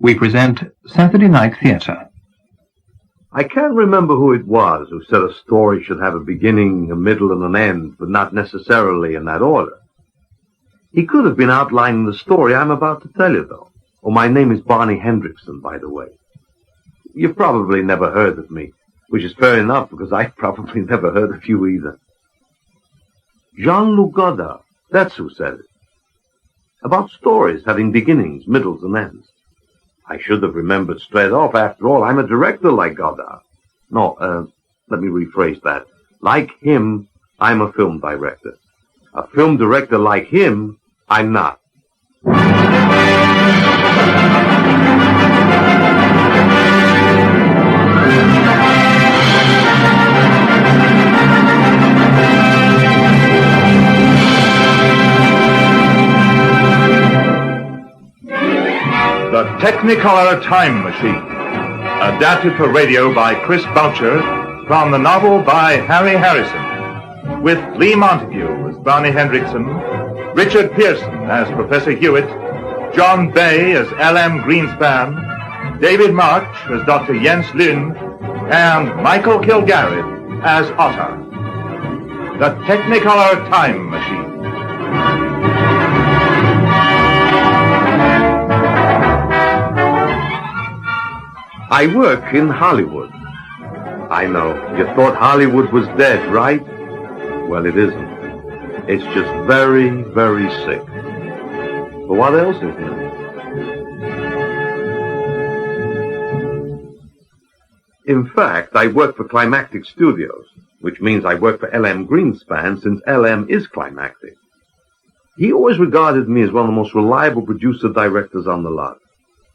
we present Saturday Night Theatre. I can't remember who it was who said a story should have a beginning, a middle, and an end, but not necessarily in that order. He could have been outlining the story I'm about to tell you, though. Oh, my name is Barney Hendrikson, by the way. You've probably never heard of me, which is fair enough, because I've probably never heard of you either. Jean-Luc Godard, that's who said it. About stories having beginnings, middles, and ends. I should have remembered straight off. After all, I'm a director like Godard. No, let me rephrase that. Like him, I'm a film director. A film director like him, I'm not. The Technicolour Time Machine, adapted for radio by Chris Boucher from the novel by Harry Harrison, with Lee Montagu as Barney Hendrikson, Richard Pearson as Professor Hewett, John Bay as L.M. Greenspan, David March as Dr. Jens Lynn, and Michael Kilgarry as Otter. The Technicolour Time Machine. I work in Hollywood. I know, you thought Hollywood was dead, right? Well, it isn't. It's just very, very sick. But what else is new? In fact, I work for Climactic Studios, which means I work for L.M. Greenspan, since L.M. is Climactic. He always regarded me as one of the most reliable producer-directors on the lot.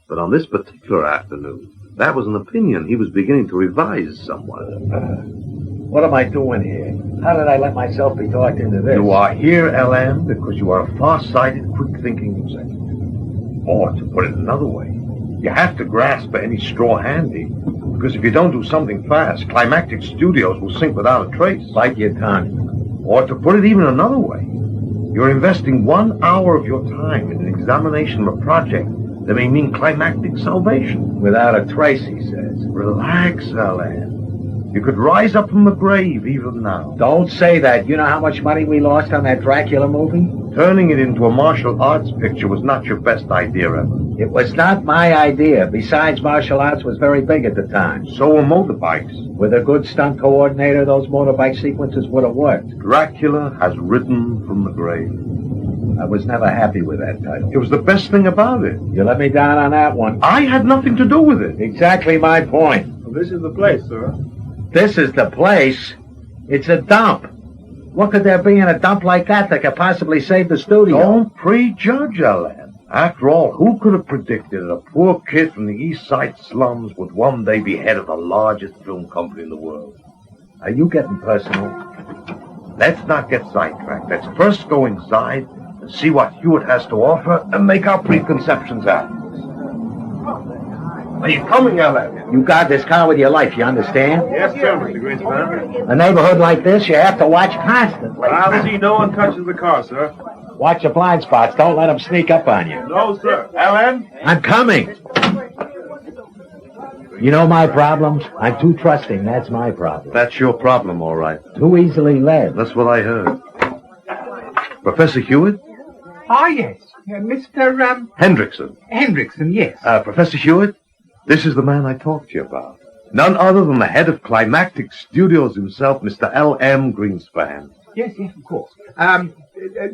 But on this particular afternoon, that was an opinion he was beginning to revise somewhat. What am I doing here? How did I let myself be talked into this? You are here, L.M., because you are a far-sighted, quick-thinking executive. Or, to put it another way, you have to grasp at any straw handy, because if you don't do something fast, Climactic Studios will sink without a trace. Bite your tongue. Or, to put it even another way, you're investing 1 hour of your time in an examination of a project that may mean climactic salvation. Without a trace, he says. Relax, L.M. You could rise up from the grave even now. Don't say that. You know how much money we lost on that Dracula movie? Turning it into a martial arts picture was not your best idea ever. It was not my idea. Besides, martial arts was very big at the time. So were motorbikes. With a good stunt coordinator, those motorbike sequences would have worked. Dracula has risen from the grave. I was never happy with that title. It was the best thing about it. You let me down on that one. I had nothing to do with it. Exactly my point. Well, this is the place, sir. This is the place? It's a dump. What could there be in a dump like that could possibly save the studio? Don't prejudge, L.M. After all, who could have predicted that a poor kid from the East Side slums would one day be head of the largest film company in the world? Are you getting personal? Let's not get sidetracked. Let's first go inside and see what Hewett has to offer and make our preconceptions out. Are you coming, L.M.? You guard this car with your life, you understand? Yes, sir, Mr. Greenspan. A neighborhood like this, you have to watch constantly. I'll see no one touches the car, sir. Watch your blind spots. Don't let them sneak up on you. No, sir. Alan? I'm coming. You know my problems? I'm too trusting. That's my problem. That's your problem, all right. Too easily led. That's what I heard. Professor Hewett? Ah, yes. Mr. Hendrikson. Hendrikson, yes. Professor Hewett, this is the man I talked to you about. None other than the head of Climactic Studios himself, Mr. L.M. Greenspan. Yes, of course.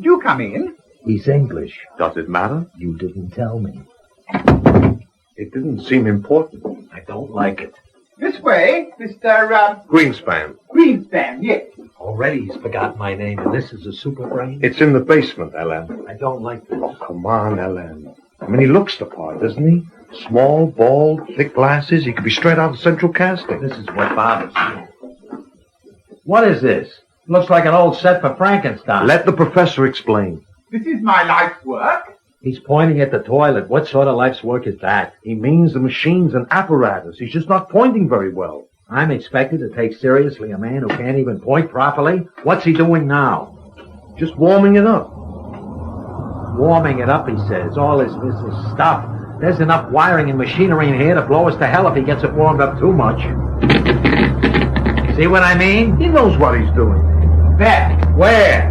Do come in. He's English. Does it matter? You didn't tell me. It didn't seem important. I don't like it. This way, Mr. Greenspan. Greenspan, yes. Already he's forgotten my name, and this is a super brain? It's in the basement, L.M. I don't like this. Oh, come on, L.M. I mean, he looks the part, doesn't he? Small, bald, thick glasses. He could be straight out of Central Casting. This is what bothers me. What is this? Looks like an old set for Frankenstein. Let the professor explain. This is my life's work. He's pointing at the toilet. What sort of life's work is that? He means the machines and apparatus. He's just not pointing very well. I'm expected to take seriously a man who can't even point properly? What's he doing now? Just warming it up. Warming it up, he says. All this stuff. There's enough wiring and machinery in here to blow us to hell if he gets it warmed up too much. See what I mean? He knows what he's doing. There. Where?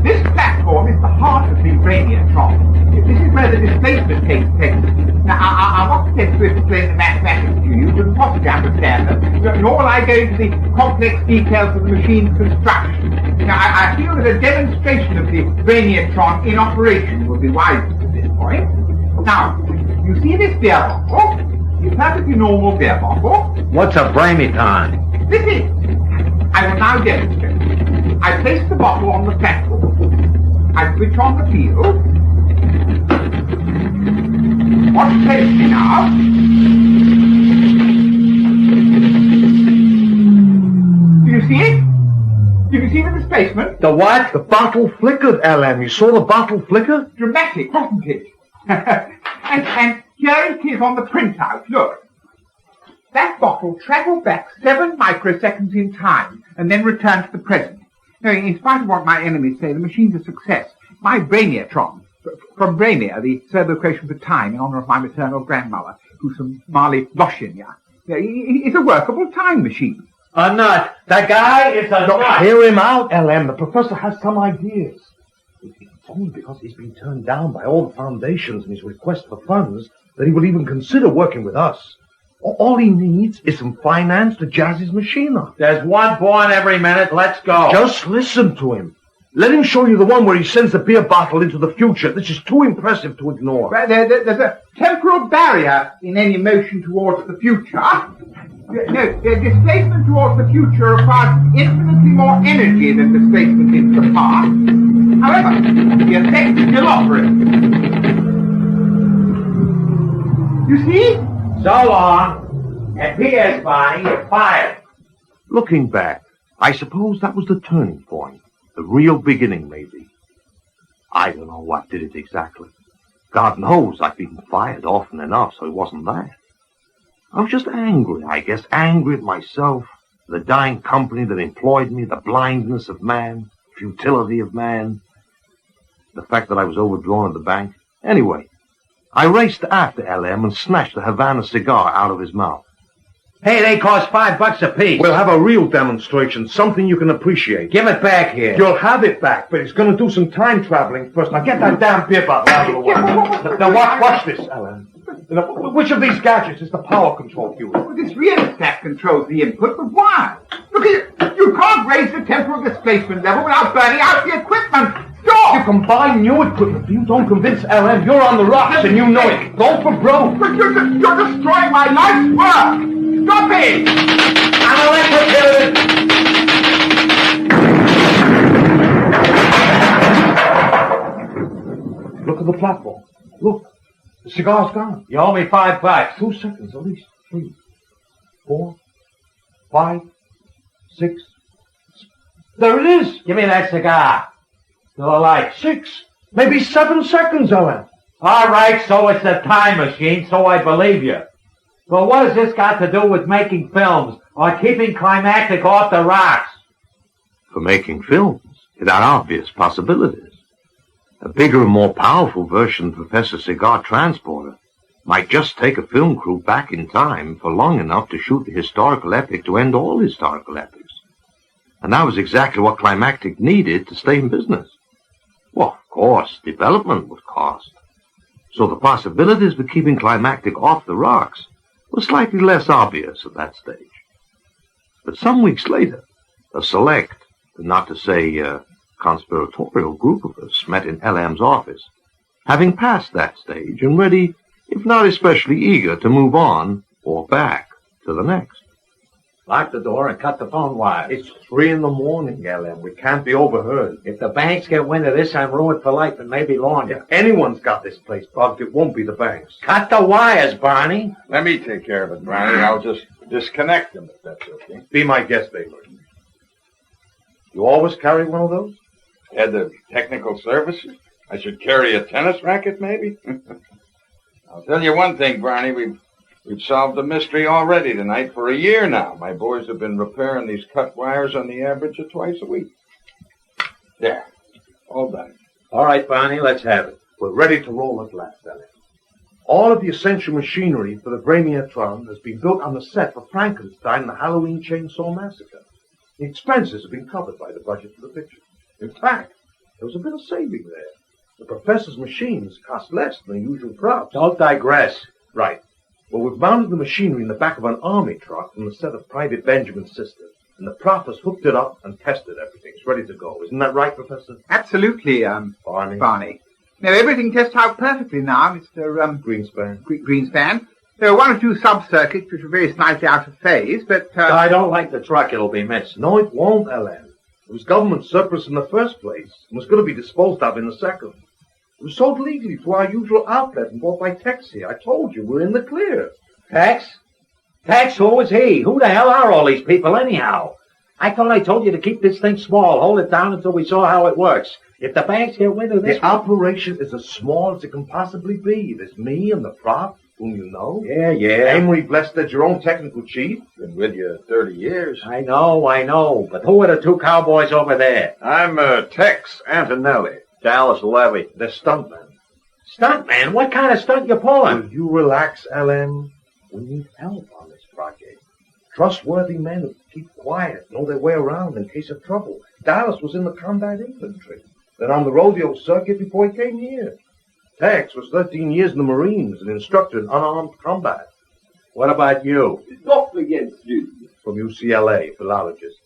This platform is the heart of the radiatron. This is where the displacement takes place. Now, I want to explain the mathematics to you, but possibly understand them, nor will I go into the complex details of the machine's construction. Now, I feel that a demonstration of the radiatron in operation would be wise at this point. Now, you see this beer bottle? It's a perfectly normal beer bottle. What's a brain-ton? This is. I will now demonstrate. I place the bottle on the platform. I switch on the field. Watch closely now. Do you see it? Do you see the displacement? The what? The bottle flickered, LM. You saw the bottle flicker? Dramatic, wasn't it? and here it is on the printout. Look. That bottle travelled back 7 microseconds in time and then returned to the present. Now, in spite of what my enemies say, the machine's a success. My brainiatron, from Brainier, the serbo-equation for time in honour of my maternal grandmother, who's from Mali, Loshinya, is a workable time machine. A nut. The guy is a nut. Hear him out, LM. The professor has some ideas. It's only because he's been turned down by all the foundations in his request for funds that he will even consider working with us. All he needs is some finance to jazz his machine up. There's one born every minute. Let's go. Just listen to him. Let him show you the one where he sends the beer bottle into the future. This is too impressive to ignore. Well, there's a temporal barrier in any motion towards the future. No, the displacement towards the future requires infinitely more energy than displacement into the past. However, the effect still operates. You see? So long. And P.S. Barney, you're fired. Looking back, I suppose that was the turning point. The real beginning, maybe. I don't know what did it exactly. God knows I've been fired often enough, so it wasn't that. I was just angry, I guess, angry at myself, the dying company that employed me, the blindness of man, futility of man, the fact that I was overdrawn at the bank. Anyway, I raced after LM and snatched the Havana cigar out of his mouth. Hey, they cost $5 apiece. We'll have a real demonstration, something you can appreciate. Give it back here. You'll have it back, but he's going to do some time traveling first. Now get that damn beer bottle out of the way. Now watch this, Alan. Which of these gadgets is the power control unit? Well, this rheostat controls the input, but why? Look at it. You can't raise the temporal displacement level without burning out the equipment. Stop! You can buy new equipment, but you don't convince LM. You're on the rocks and you know it. Go for broke. But you're destroying my life's work. Stop it! I'm electrocuted! Look at the platform. Look. The cigar's gone. You owe me $5. 2 seconds at least. 3, 4, 5, 6. There it is. Give me that cigar. Still alight. 6, maybe 7 seconds, Ellen. All right, so it's a time machine, so I believe you. But what has this got to do with making films or keeping Climactic off the rocks? For making films, it had obvious possibilities. A bigger and more powerful version of Professor Cigar Transporter might just take a film crew back in time for long enough to shoot the historical epic to end all historical epics. And that was exactly what Climactic needed to stay in business. Well, of course, development would cost. So the possibilities for keeping Climactic off the rocks were slightly less obvious at that stage. But some weeks later, a select, not to say conspiratorial group of us met in LM's office, having passed that stage and ready, if not especially eager, to move on or back to the next. Lock the door and cut the phone wire. It's 3 in the morning, LM. We can't be overheard. If the banks get wind of this, I'm ruined for life and maybe longer. If anyone's got this place bugged, it won't be the banks. Cut the wires, Barney. Let me take care of it, Barney. I'll just disconnect them if that's okay. Be my guest, Baylor. You always carry one of those? Head of technical services? I should carry a tennis racket, maybe? I'll tell you one thing, Barney. We've solved the mystery already tonight for a year now. My boys have been repairing these cut wires on the average of twice a week. There. All done. All right, Barney, let's have it. We're ready to roll at last, Ellie. All of the essential machinery for the Brainiatron has been built on the set for Frankenstein and the Halloween Chainsaw Massacre. The expenses have been covered by the budget for the picture. In fact, there was a bit of saving there. The professor's machines cost less than the usual props. Don't digress. Right. Well, we've mounted the machinery in the back of an army truck from the set of Private Benjamin's sister. And the prof has hooked it up and tested everything. It's ready to go. Isn't that right, Professor? Absolutely, Barney. Now, everything tests out perfectly now, Mr. Greenspan. Greenspan. There are one or two sub-circuits which are very slightly out of phase, but... I don't like the truck. It'll be missed. No, it won't, Ellen. It was government surplus in the first place and was going to be disposed of in the second. It was sold legally through our usual outlet and bought by Tex here. I told you, we're in the clear. Tex? Tex, who is he? Who the hell are all these people anyhow? I thought I told you to keep this thing small, hold it down until we saw how it works. If the banks get wind of this... The operation is as small as it can possibly be. There's me and the prof, whom you know. Yeah. Amory Blested, your own technical chief. Been with you 30 years. I know. But who are the two cowboys over there? I'm Tex Antonelli, Dallas Levy. They're stuntmen. Stuntman? What kind of stunt you pulling? Will you relax, LM? We need help on this project. Trustworthy men who keep quiet, know their way around in case of trouble. Dallas was in the combat infantry, then on the rodeo circuit before he came here. Tex was 13 years in the Marines, an instructor in unarmed combat. What about you? Dr. Jensen. From UCLA, philologist.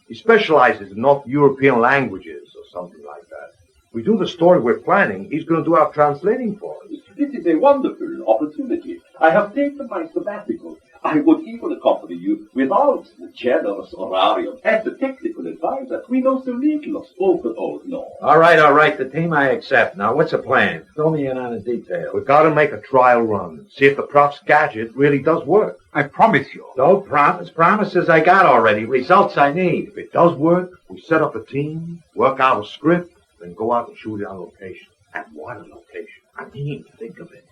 He specializes in North European languages or something like that. If we do the story we're planning, he's going to do our translating for us. This is a wonderful opportunity. I have taken my sabbatical. I would even accompany you without the generous horarium as the technical advisor. We know so little of spoken old law. All right. The team I accept. Now, what's the plan? Fill me in on the details. We've got to make a trial run. See if the prof's gadget really does work. I promise you. Don't promise. Promises I got already. Results I need. If it does work, we set up a team, work out a script, then go out and shoot it on location. And what a location. I mean, think of it.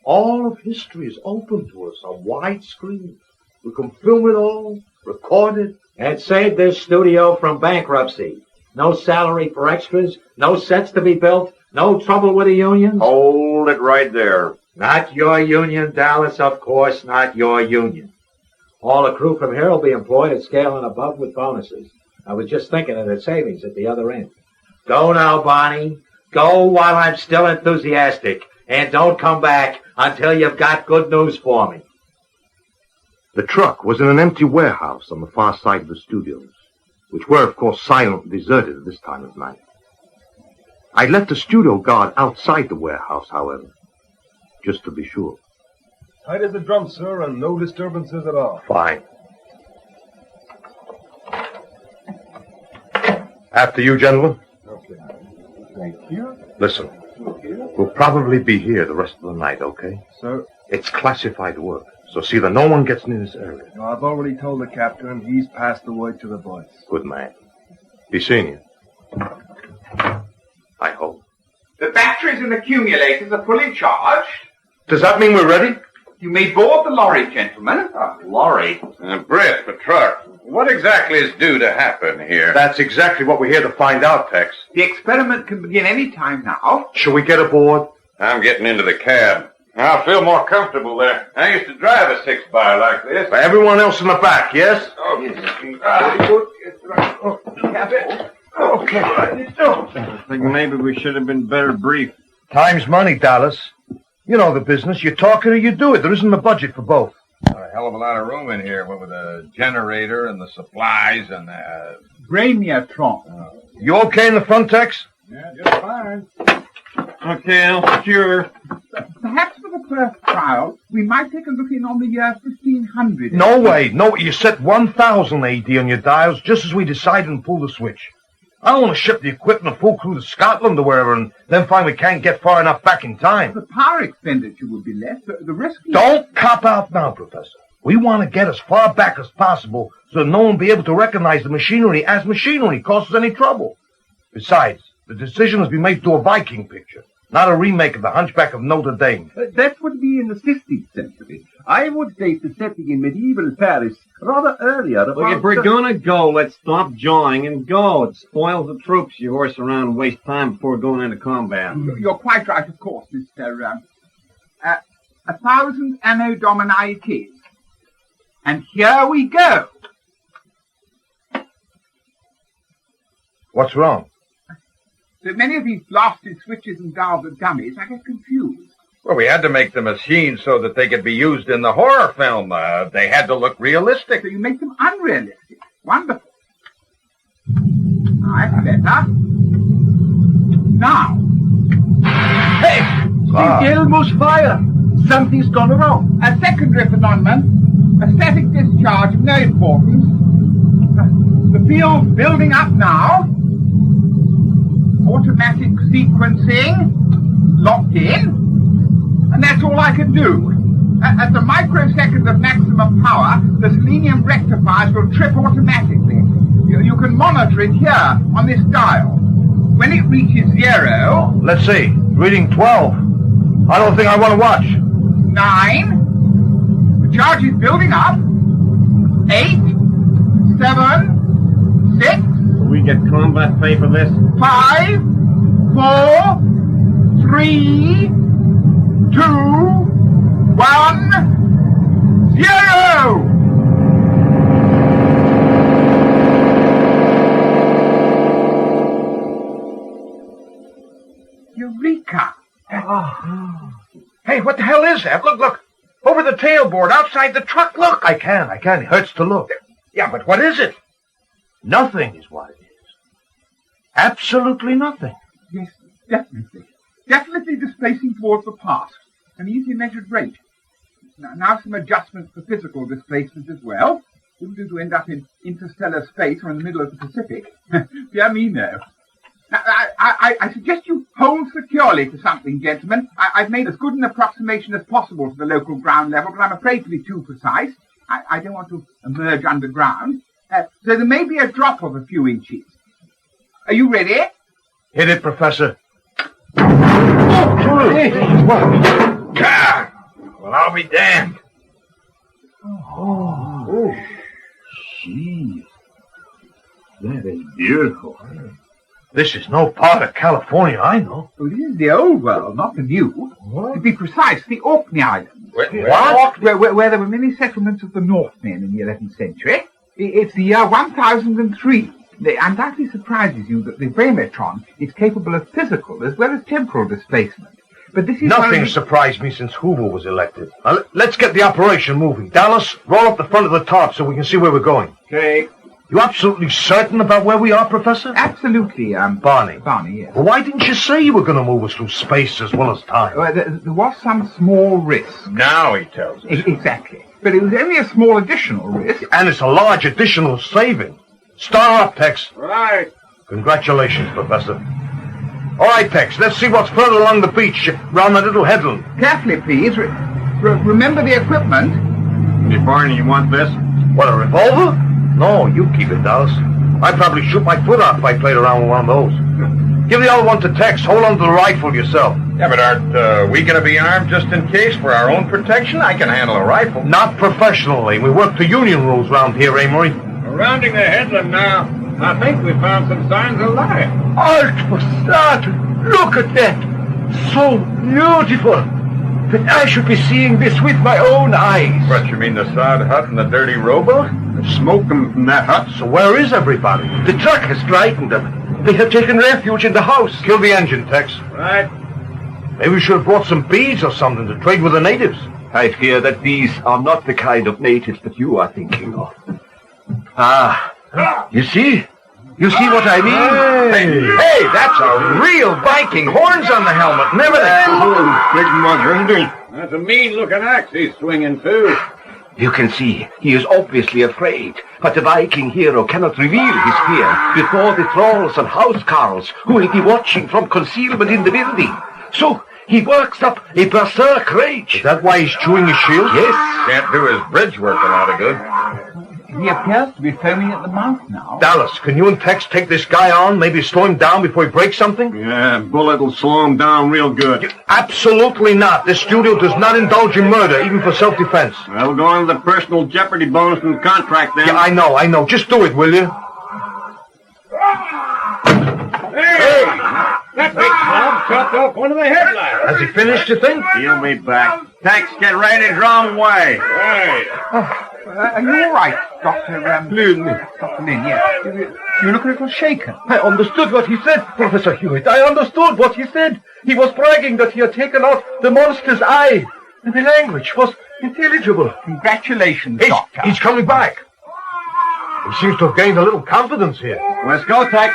All of history is open to us on wide screen. We can film it all, record it. And save this studio from bankruptcy. No salary for extras, no sets to be built, no trouble with the unions. Hold it right there. Not your union, Dallas, of course, not your union. All the crew from here will be employed at scale and above with bonuses. I was just thinking of the savings at the other end. Go now, Barney. Go while I'm still enthusiastic. And don't come back until you've got good news for me. The truck was in an empty warehouse on the far side of the studios, which were, of course, silent and deserted at this time of night. I left the studio guard outside the warehouse, however, just to be sure. Tight as a drum, sir, and no disturbances at all. Fine. After you, gentlemen. Okay. Thank you. Listen, we'll probably be here the rest of the night, okay? Sir? It's classified work, so see that no one gets near this area. No, I've already told the captain. He's passed the word to the boys. Good man. Be seeing you. I hope. The batteries and accumulators are fully charged. Does that mean we're ready? You may board the lorry, gentlemen. Lorry? Britt, the truck. What exactly is due to happen here? That's exactly what we're here to find out, Tex. The experiment can begin any time now. Shall we get aboard? I'm getting into the cab. I'll feel more comfortable there. I used to drive a 6-by like this. Everyone else in the back, yes? Okay. I think maybe we should have been better briefed. Time's money, Dallas. You know the business. You talk it or you do it. There isn't a budget for both. A hell of a lot of room in here, what with the generator and the supplies and the... Brainiatron. You okay in the front, Tex? Yeah, just fine. Okay, I'll sure. Perhaps for the first trial, we might take a look in on the year 1500. No way. No, you set 1,000 AD on your dials just as we decided and pulled the switch. I don't want to ship the equipment a full crew to Scotland or wherever and then find we can't get far enough back in time. The power expenditure would be less. The risk... Don't cop out now, Professor. We want to get as far back as possible so that no one will be able to recognize the machinery as machinery causes any trouble. Besides, the decision has been made to do a Viking picture, not a remake of the Hunchback of Notre Dame. That would be in the 16th century. I would date the setting in medieval Paris rather earlier. Look, if we're gonna go, let's stop jawing and go. It spoils the troops. You horse around and waste time before going into combat. You're quite right, of course, Mr. 1,000 Anno Domini it is. And here we go. What's wrong? So many of these blasted switches and dials are dummies, I get confused. Well, we had to make the machines so that they could be used in the horror film. They had to look realistic. So you make them unrealistic. Wonderful. That's better. Now. Hey! The Elmo's fire! Something's gone wrong. A secondary phenomenon. A static discharge of no importance. The field's building up now. Automatic sequencing. Locked in. And that's all I can do. At the microsecond of maximum power, the selenium rectifiers will trip automatically. You can monitor it here on this dial. When it reaches 0... Let's see. Reading 12. I don't think I want to watch. 9. The charge is building up. 8. 7. 6. Do we get combat pay for this? 5. 4. 3. 2, 1, 0! Eureka! Hey, what the hell is that? Look. Over the tailboard, outside the truck, look. I can. It hurts to look. Yeah, but what is it? Nothing is what it is. Absolutely nothing. Yes, definitely. Definitely displacing towards the past. An easy measured rate. Now some adjustments for physical displacement as well. Wouldn't do to end up in interstellar space or in the middle of the Pacific. Dear me, no. Now, I suggest you hold securely to something, gentlemen. I've made as good an approximation as possible to the local ground level, but I'm afraid to be too precise. I don't want to emerge underground. So there may be a drop of a few inches. Are you ready? Hit it, Professor. God! Well, I'll be damned. Oh. Gee. That is beautiful. This is no part of California, I know. Well, this is the old world, not the new. What? To be precise, the Orkney Islands. What? Where there were many settlements of the Northmen in the 11th century. It's the year 1003. It undoubtedly surprises you that the Vremetron is capable of physical as well as temporal displacement. But this is Nothing surprised me since Hoover was elected. Now, let's get the operation moving. Dallas, roll up the front of the top so we can see where we're going. Okay. You absolutely certain about where we are, Professor? Absolutely, Barney. Barney, yes. Well, why didn't you say you were going to move us through space as well as time? There was some small risk. Now he tells us. Exactly. But it was only a small additional risk. And it's a large additional saving. Start up, Tex. Right. Congratulations, Professor. All right, Tex, let's see what's further along the beach, round that little headland. Carefully, please. Remember the equipment. Hey, Barney, you want this? What, a revolver? No, you keep it, Dallas. I'd probably shoot my foot off if I played around with one of those. Give the other one to Tex. Hold on to the rifle yourself. Yeah, but aren't we going to be armed just in case for our own protection? I can handle a rifle. Not professionally. We work to union rules round here, Amory. We're rounding the headland now. I think we found some signs of life. Alt for startled. Look at that. So beautiful. That I should be seeing this with my own eyes. What, you mean the sod hut and the dirty rowboat? There's smoke coming from that hut. So where is everybody? The truck has frightened them. They have taken refuge in the house. Kill the engine, Tex. Right. Maybe we should have brought some beads or something to trade with the natives. I fear that these are not the kind of natives that you are thinking of. Ah, you see? You see what I mean? Hey, that's a real Viking. Horns on the helmet and everything. Big mother, isn't he? That's a mean-looking axe he's swinging, too. You can see he is obviously afraid, but the Viking hero cannot reveal his fear before the thralls and housecarls who will be watching from concealment in the building. So he works up a berserk rage. Is that why he's chewing his shield? Yes. Can't do his bridge work a lot of good. He appears to be foaming at the mouth now. Dallas, can you and Tex take this guy on? Maybe slow him down before he breaks something? Yeah, bullet will slow him down real good. Absolutely not. This studio does not indulge in murder, even for self-defense. Well, go on to the personal jeopardy bonus in the contract, then. Yeah, I know. Just do it, will you? Hey! That big club. chopped off one of the headlights. Has he finished, you think? He'll be back. Tex, get ready to draw him away. Hey. Are you all right, Dr. Lynn? Dr. Lynn, yes. You look a little shaken. I understood what he said, Professor Hewett. I understood what he said. He was bragging that he had taken out the monster's eye. And the language was intelligible. Congratulations, Doctor. He's coming back. He seems to have gained a little confidence here. Let's go, Tex.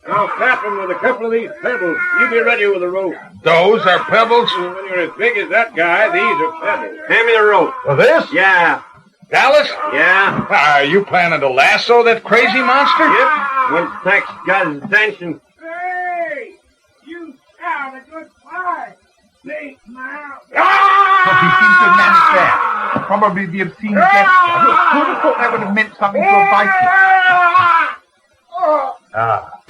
I'll tap him with a couple of these pebbles. You be ready with the rope. Those are pebbles? When you're as big as that guy, these are pebbles. Hand me the rope. Well, this? Yeah. Dallas? Yeah. Are you planning to lasso that crazy monster? Yep. Once Tex got his attention. Hey! You sound a good fight. Big mouth. He seems to have managed that. Probably the obscene gesture. Who would have thought that would have meant something to a Viking?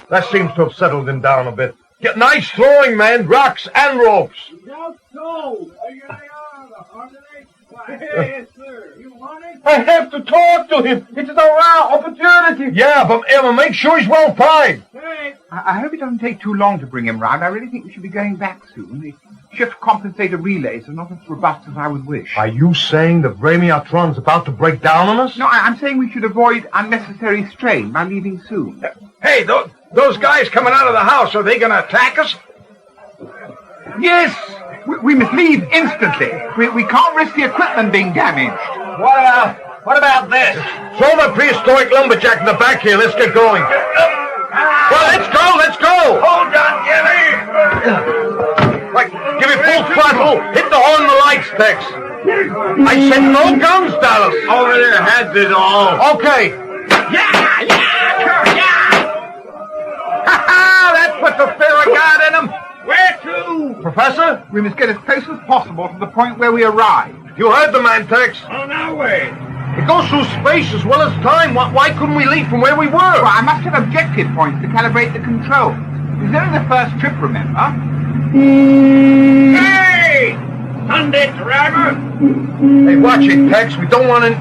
That seems to have settled him down a bit. Get nice throwing, man. Rocks and ropes. Just so. Yes, sir. You want it? I have to talk to him. It's a rare opportunity. Yeah, but Emma, make sure he's well pried. Hey. I hope it doesn't take too long to bring him round. I really think we should be going back soon. The shift compensator relays are not as robust as I would wish. Are you saying the Vramiatron's about to break down on us? No, I'm saying we should avoid unnecessary strain by leaving soon. Hey, those guys coming out of the house, are they going to attack us? Yes! We must leave instantly. We can't risk the equipment being damaged. What about this? Throw the prehistoric lumberjack in the back here. Let's get going. Well, let's go. Hold on, Jimmy. Right, give me full throttle. Hit the horn and the lights, Tex. I said no guns, Dallas. Over their heads is all. Okay. Yeah! Ha-ha! That puts the fear of God in them. Where to? Professor? We must get as close as possible to the point where we arrived. You heard the man, Tex. On our way. It goes through space as well as time. Why couldn't we leave from where we were? Well, I must have objective points to calibrate the control. It was only the first trip, remember? Hey! Sunday driver! Hey, watch it, Tex. We don't want any...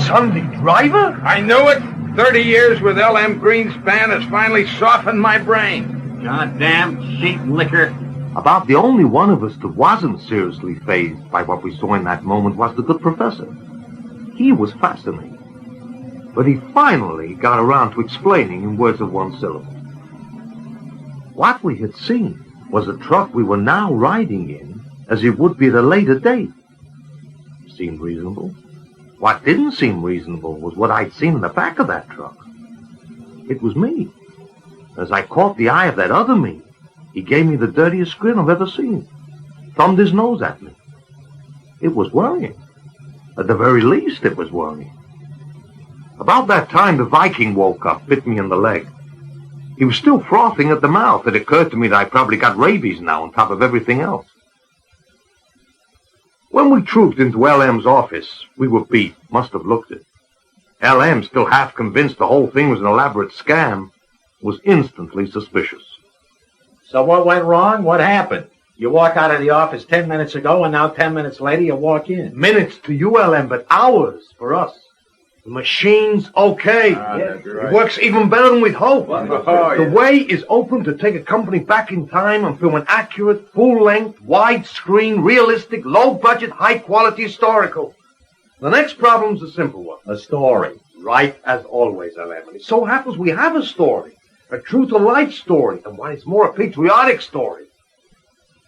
Sunday driver? I knew it. 30 years with L.M. Greenspan has finally softened my brain. Goddamn cheap liquor. About the only one of us that wasn't seriously fazed by what we saw in that moment was the good professor. He was fascinated. But he finally got around to explaining in words of one syllable. What we had seen was a truck we were now riding in as it would be at a later date. Seemed reasonable. What didn't seem reasonable was what I'd seen in the back of that truck. It was me. As I caught the eye of that other me, he gave me the dirtiest grin I've ever seen. Thumbed his nose at me. It was worrying. At the very least, it was worrying. About that time, the Viking woke up, bit me in the leg. He was still frothing at the mouth. It occurred to me that I probably got rabies now on top of everything else. When we trooped into L.M.'s office, we were beat. Must have looked it. L.M., still half convinced the whole thing was an elaborate scam, was instantly suspicious. So what went wrong? What happened? You walk out of the office 10 minutes ago, and now 10 minutes later you walk in. Minutes to you, LM, but hours for us. The machine's okay. That's right. It works even better than we'd hoped. Oh, The way is open to take a company back in time and film an accurate, full-length, wide-screen, realistic, low-budget, high-quality historical. The next problem's a simple one. A story. Right as always, LM. And it so happens we have a story. A true-to-life story, and what is more, a patriotic story.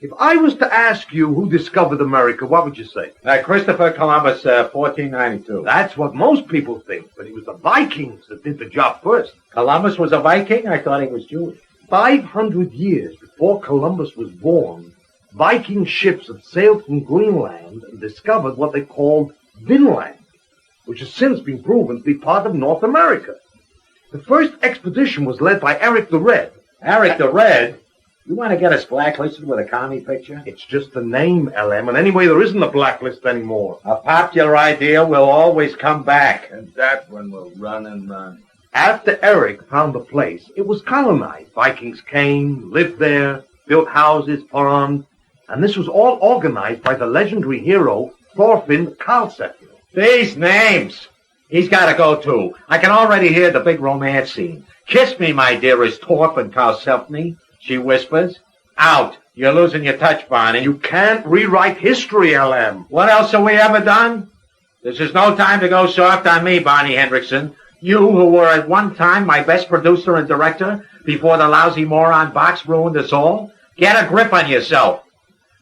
If I was to ask you who discovered America, what would you say? Christopher Columbus, 1492. That's what most people think, but it was the Vikings that did the job first. Columbus was a Viking? I thought he was Jewish. 500 years before Columbus was born, Viking ships had sailed from Greenland and discovered what they called Vinland, which has since been proven to be part of North America. The first expedition was led by Eric the Red. Eric the Red? You want to get us blacklisted with a commie picture? It's just the name, LM, and anyway, there isn't a blacklist anymore. A popular idea will always come back. And that's when we'll run and run. After Eric found the place, it was colonized. Vikings came, lived there, built houses, farmed, and this was all organized by the legendary hero Thorfinn Karlsefni. These names! He's got to go too. I can already hear the big romance scene. Kiss me, my dearest Torp and Karlsefni, she whispers. Out. You're losing your touch, Barney. You can't rewrite history, LM. What else have we ever done? This is no time to go soft on me, Barney Hendrikson. You who were at one time my best producer and director before the lousy moron box ruined us all. Get a grip on yourself.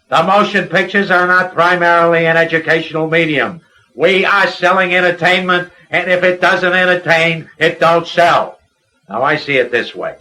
The motion pictures are not primarily an educational medium. We are selling entertainment, and if it doesn't entertain, it don't sell. Now, I see it this way.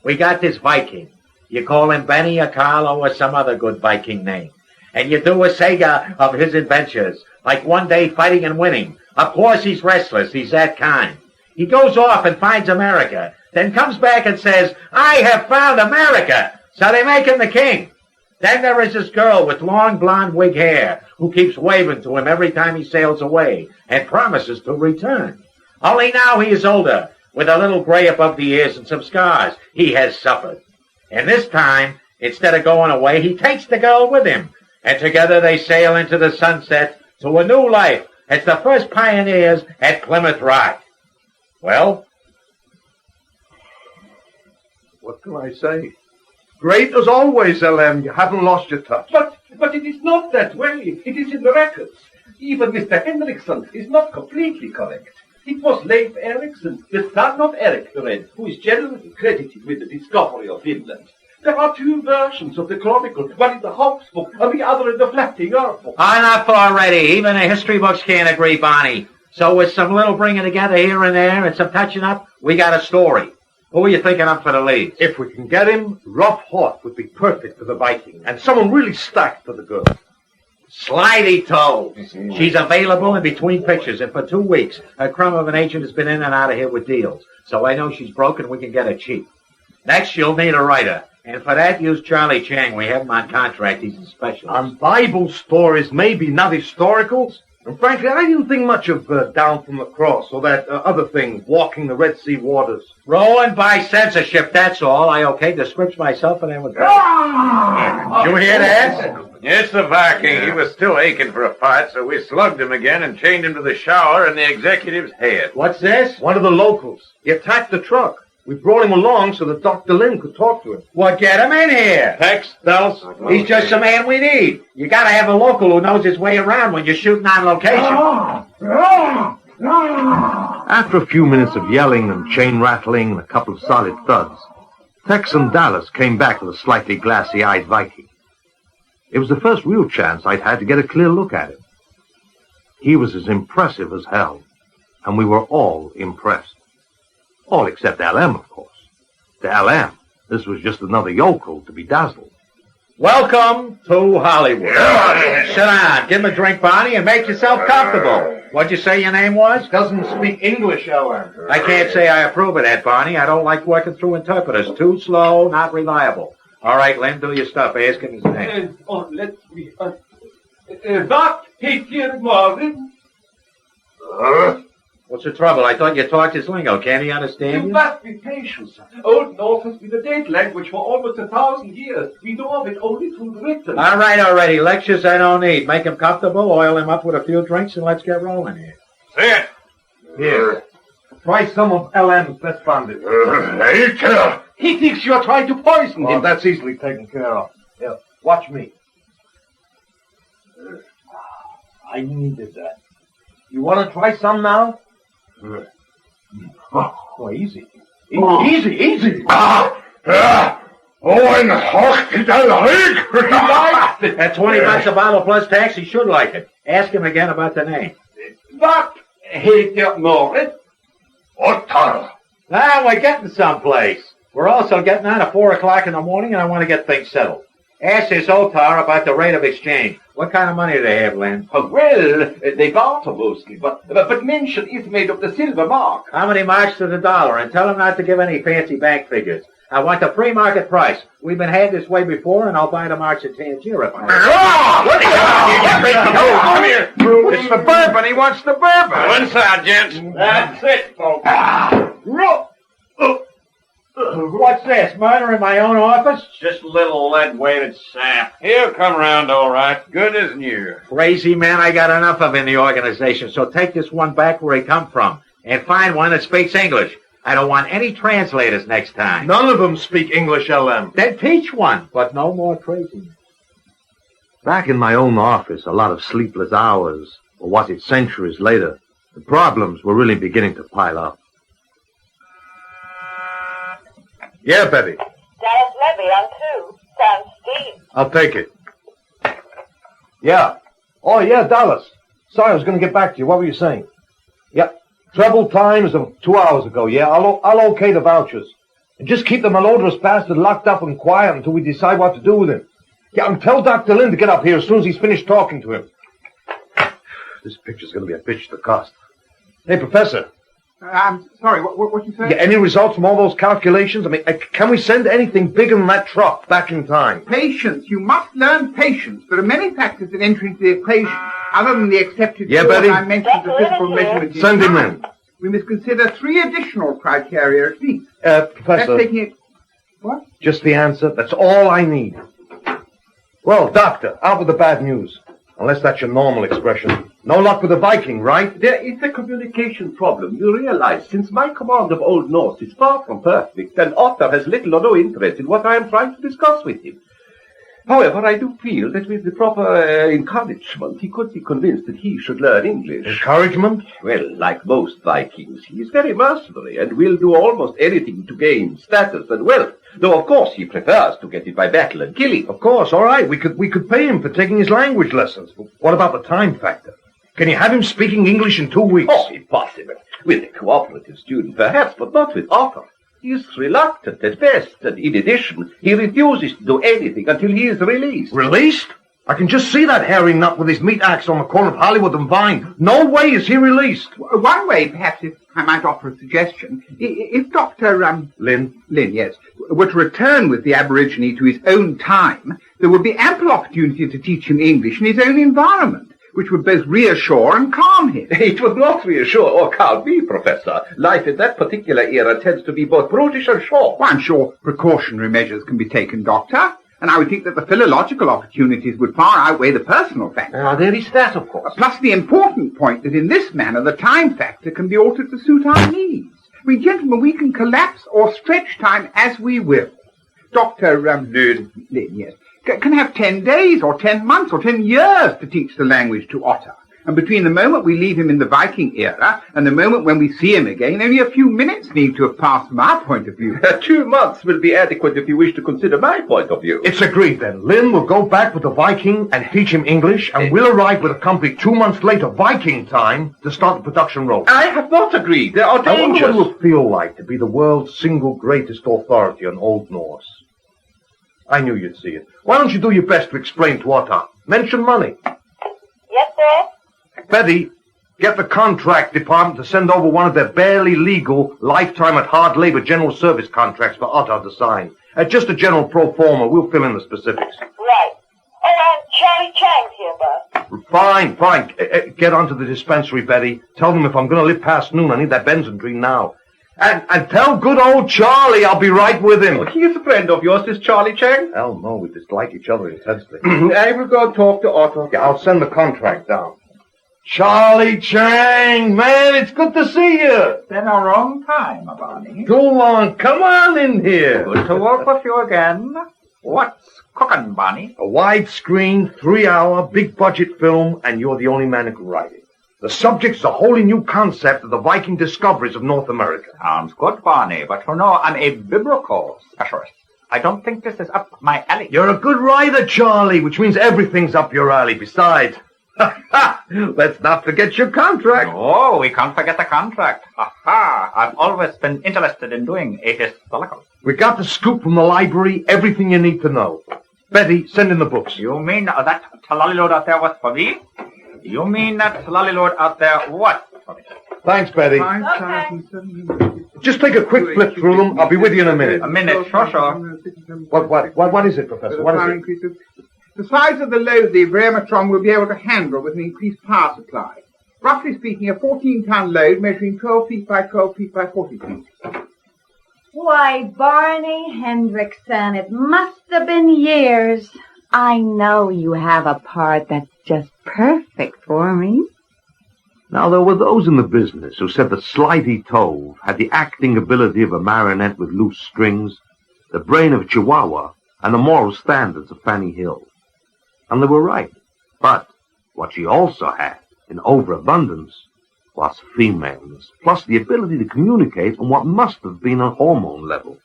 We got this Viking. You call him Benny or Carlo or some other good Viking name. And you do a saga of his adventures, like one day fighting and winning. Of course he's restless. He's that kind. He goes off and finds America, then comes back and says, I have found America. So they make him the king. Then there is this girl with long blonde wig hair who keeps waving to him every time he sails away and promises to return. Only now he is older, with a little gray above the ears and some scars he has suffered. And this time, instead of going away, he takes the girl with him, and together they sail into the sunset to a new life as the first pioneers at Plymouth Rock. Well? What can I say? Great as always, LM. You haven't lost your touch. But it is not that way. It is in the records. Even Mr. Hendrikson is not completely correct. It was Leif Erikson, the son of Erik the Red, who is generally credited with the discovery of Finland. There are two versions of the chronicle, one in the Hawks book and the other in the Flatting Earth book. Enough already. Even the history books can't agree, Barney. So with some little bringing together here and there and some touching up, we got a story. Who are you thinking up for the lead? If we can get him, Rough Hawk would be perfect for the Viking, and someone really stacked for the girl. Slidey Toe. She's available in between pictures, and for 2 weeks, her crumb of an agent has been in and out of here with deals. So I know she's broken, we can get her cheap. Next, you'll need a writer. And for that, use Charlie Chang. We have him on contract. He's a specialist. On Bible stories, maybe not historicals. And frankly, I didn't think much of Down from the Cross or that other thing, Walking the Red Sea Waters. Rolling by censorship, that's all. I okayed the scripts myself and then was... You hear that? Yes, the Viking. He was still aching for a fight, so we slugged him again and chained him to the shower in the executive's head. What's this? One of the locals. He attacked the truck. We brought him along so that Dr. Lynn could talk to him. Well, get him in here. Tex, Dulce. He's just the man we need. You gotta have a local who knows his way around when you're shooting on location. After a few minutes of yelling and chain rattling and a couple of solid thuds, Tex and Dallas came back with a slightly glassy-eyed Viking. It was the first real chance I'd had to get a clear look at him. He was as impressive as hell, and we were all impressed. All except LM, of course. To LM, this was just another yokel to be dazzled. Welcome to Hollywood. Sit down, give him a drink, Barney, and make yourself comfortable. What'd you say your name was? Doesn't speak English, LM. I can't say I approve of that, Barney. I don't like working through interpreters. Too slow, not reliable. All right, Lynn, do your stuff. Ask him his name. Let me... What? Here, Marvin. What's the trouble? I thought you talked his lingo. Can't he understand You you? must be patient, sir. Old Norse has been a dead language for almost 1,000 years. We know of it only through the written. All right, already. Lectures I don't need. Make him comfortable, oil him up with a few drinks, and let's get rolling here. Sit. Here. Try some of LM's best bandage. Later. He thinks you're trying to poison Oh, him. that's easily taken care of. Here, watch me. I needed that. You want to try some now? Oh, easy. Easy. Oh, in the hospital, like. At 20 bucks a bottle plus tax, he should like it. Ask him again about the name. What? Heter Norris? Ottar. Now we're getting someplace. We're also getting on at 4 o'clock in the morning, and I want to get things settled. Ask this Otar about the rate of exchange. What kind of money do they have, Lynn? Well, they barter mostly, but mention is made of the silver mark. How many marks to the dollar? And tell them not to give any fancy bank figures. I want the free market price. We've been had this way before, and I'll buy the marks at Tangier if I Come here. It's the bourbon. He wants the bourbon. Go inside, gents. That's it, folks. What's this? Murder in my own office? Just a little lead-weighted sap. He'll come round all right. Good as new. Crazy man I got enough of in the organization, so take this one back where he come from and find one that speaks English. I don't want any translators next time. None of them speak English, LM. Then teach one, but no more crazy. Back in my own office, a lot of sleepless hours, or was it centuries later, the problems were really beginning to pile up. Yeah, Betty. Dallas Levy on 2. Sounds Steve. I'll take it. Yeah. Oh, yeah, Dallas. Sorry, I was going to get back to you. What were you saying? Yeah. Treble times of 2 hours ago, yeah. I'll okay the vouchers. And just keep the malodorous bastard locked up and quiet until we decide what to do with him. Yeah, and tell Dr. Lynn to get up here as soon as he's finished talking to him. This picture's going to be a bitch to cost. Hey, Professor. I'm sorry, what you say? Yeah, any results from all those calculations? I mean, can we send anything bigger than that truck back in time? Patience. You must learn patience. There are many factors that enter into the equation, other than the accepted Betty? dimensions of physical measurement. Send him in. We must consider 3 additional criteria at least. Professor. That's taking it... What? Just the answer. That's all I need. Well, Doctor, out with the bad news. Unless that's your normal expression. No luck with the Viking, right? There is a communication problem. You realize, since my command of Old Norse is far from perfect, and Otter has little or no interest in what I am trying to discuss with him. However, I do feel that with the proper encouragement, he could be convinced that he should learn English. Encouragement? Well, like most Vikings, he is very mercenary and will do almost anything to gain status and wealth. Though, of course, he prefers to get it by battle and killing. Of course, all right. We could pay him for taking his language lessons. But what about the time factor? Can you have him speaking English in 2 weeks? Oh, impossible. With a cooperative student, perhaps, but not with Otter. He is reluctant at best, and in addition, he refuses to do anything until he is released. Released? I can just see that hairy nut with his meat axe on the corner of Hollywood and Vine. No way is he released. One way, perhaps, if I might offer a suggestion, if Dr. Lynn, yes, were to return with the Aborigine to his own time, there would be ample opportunity to teach him English in his own environment, which would both reassure and calm him. It would not reassure or calm me, Professor. Life in that particular era tends to be both brutish and short. Well, I'm sure precautionary measures can be taken, Doctor. And I would think that the philological opportunities would far outweigh the personal factor. There is that, of course. Plus the important point that in this manner the time factor can be altered to suit our needs. Gentlemen, we can collapse or stretch time as we will. Dr. Lynn, yes, can have 10 days or 10 months or 10 years to teach the language to Otter. And between the moment we leave him in the Viking era and the moment when we see him again, only a few minutes need to have passed from our point of view. 2 months will be adequate if you wish to consider my point of view. It's agreed then. Lynn will go back with the Viking and teach him English, and we'll arrive with a company 2 months later, Viking time, to start the production role. I have not agreed. There are dangers. I wonder what it will feel like to be the world's single greatest authority on Old Norse. I knew you'd see it. Why don't you do your best to explain to Otter? Mention money. Yes, sir? Betty, get the contract department to send over one of their barely legal lifetime at hard labor general service contracts for Otter to sign. Just a general pro forma. We'll fill in the specifics. Right. Oh, and Charlie Chang's here, boss. Fine. Get onto the dispensary, Betty. Tell them if I'm going to live past noon, I need that Benzodrine now. And tell good old Charlie I'll be right with him. He is a friend of yours, this Charlie Chang? Hell no, we dislike each other intensely. I will go and talk to Otter. Yeah, I'll send the contract down. Charlie Chang, man, it's good to see you. It's been a long time, Barney. Go on, come on in here. Good to work with you again. What's cooking, Barney? A widescreen, 3-hour, big-budget film, and you're the only man who can write it. The subject's a wholly new concept of the Viking discoveries of North America. Sounds good, Barney, but you know, I'm a biblical specialist. I don't think this is up my alley. You're a good writer, Charlie, which means everything's up your alley besides. Let's not forget your contract. Oh, we can't forget the contract. Ha! I've always been interested in doing a historical. We got the scoop from the library, everything you need to know. Betty, send in the books. You mean that lolly load out there was for me? You mean that lolly load out there was for me? Thanks, Betty. Okay. Just take a quick flip through them. I'll be with you in a minute. A minute, sure. What is it, Professor? What is it? The size of the load the Brematron will be able to handle with an increased power supply. Roughly speaking, a 14-ton load measuring 12 feet by 12 feet by 40 feet. Why, Barney Hendrikson, it must have been years. I know you have a part that's just perfect for me. Now, there were those in the business who said that Slighty Tove had the acting ability of a marionette with loose strings, the brain of a Chihuahua, and the moral standards of Fanny Hill. And they were right. But what she also had, in overabundance, was femaleness, plus the ability to communicate on what must have been a hormone level.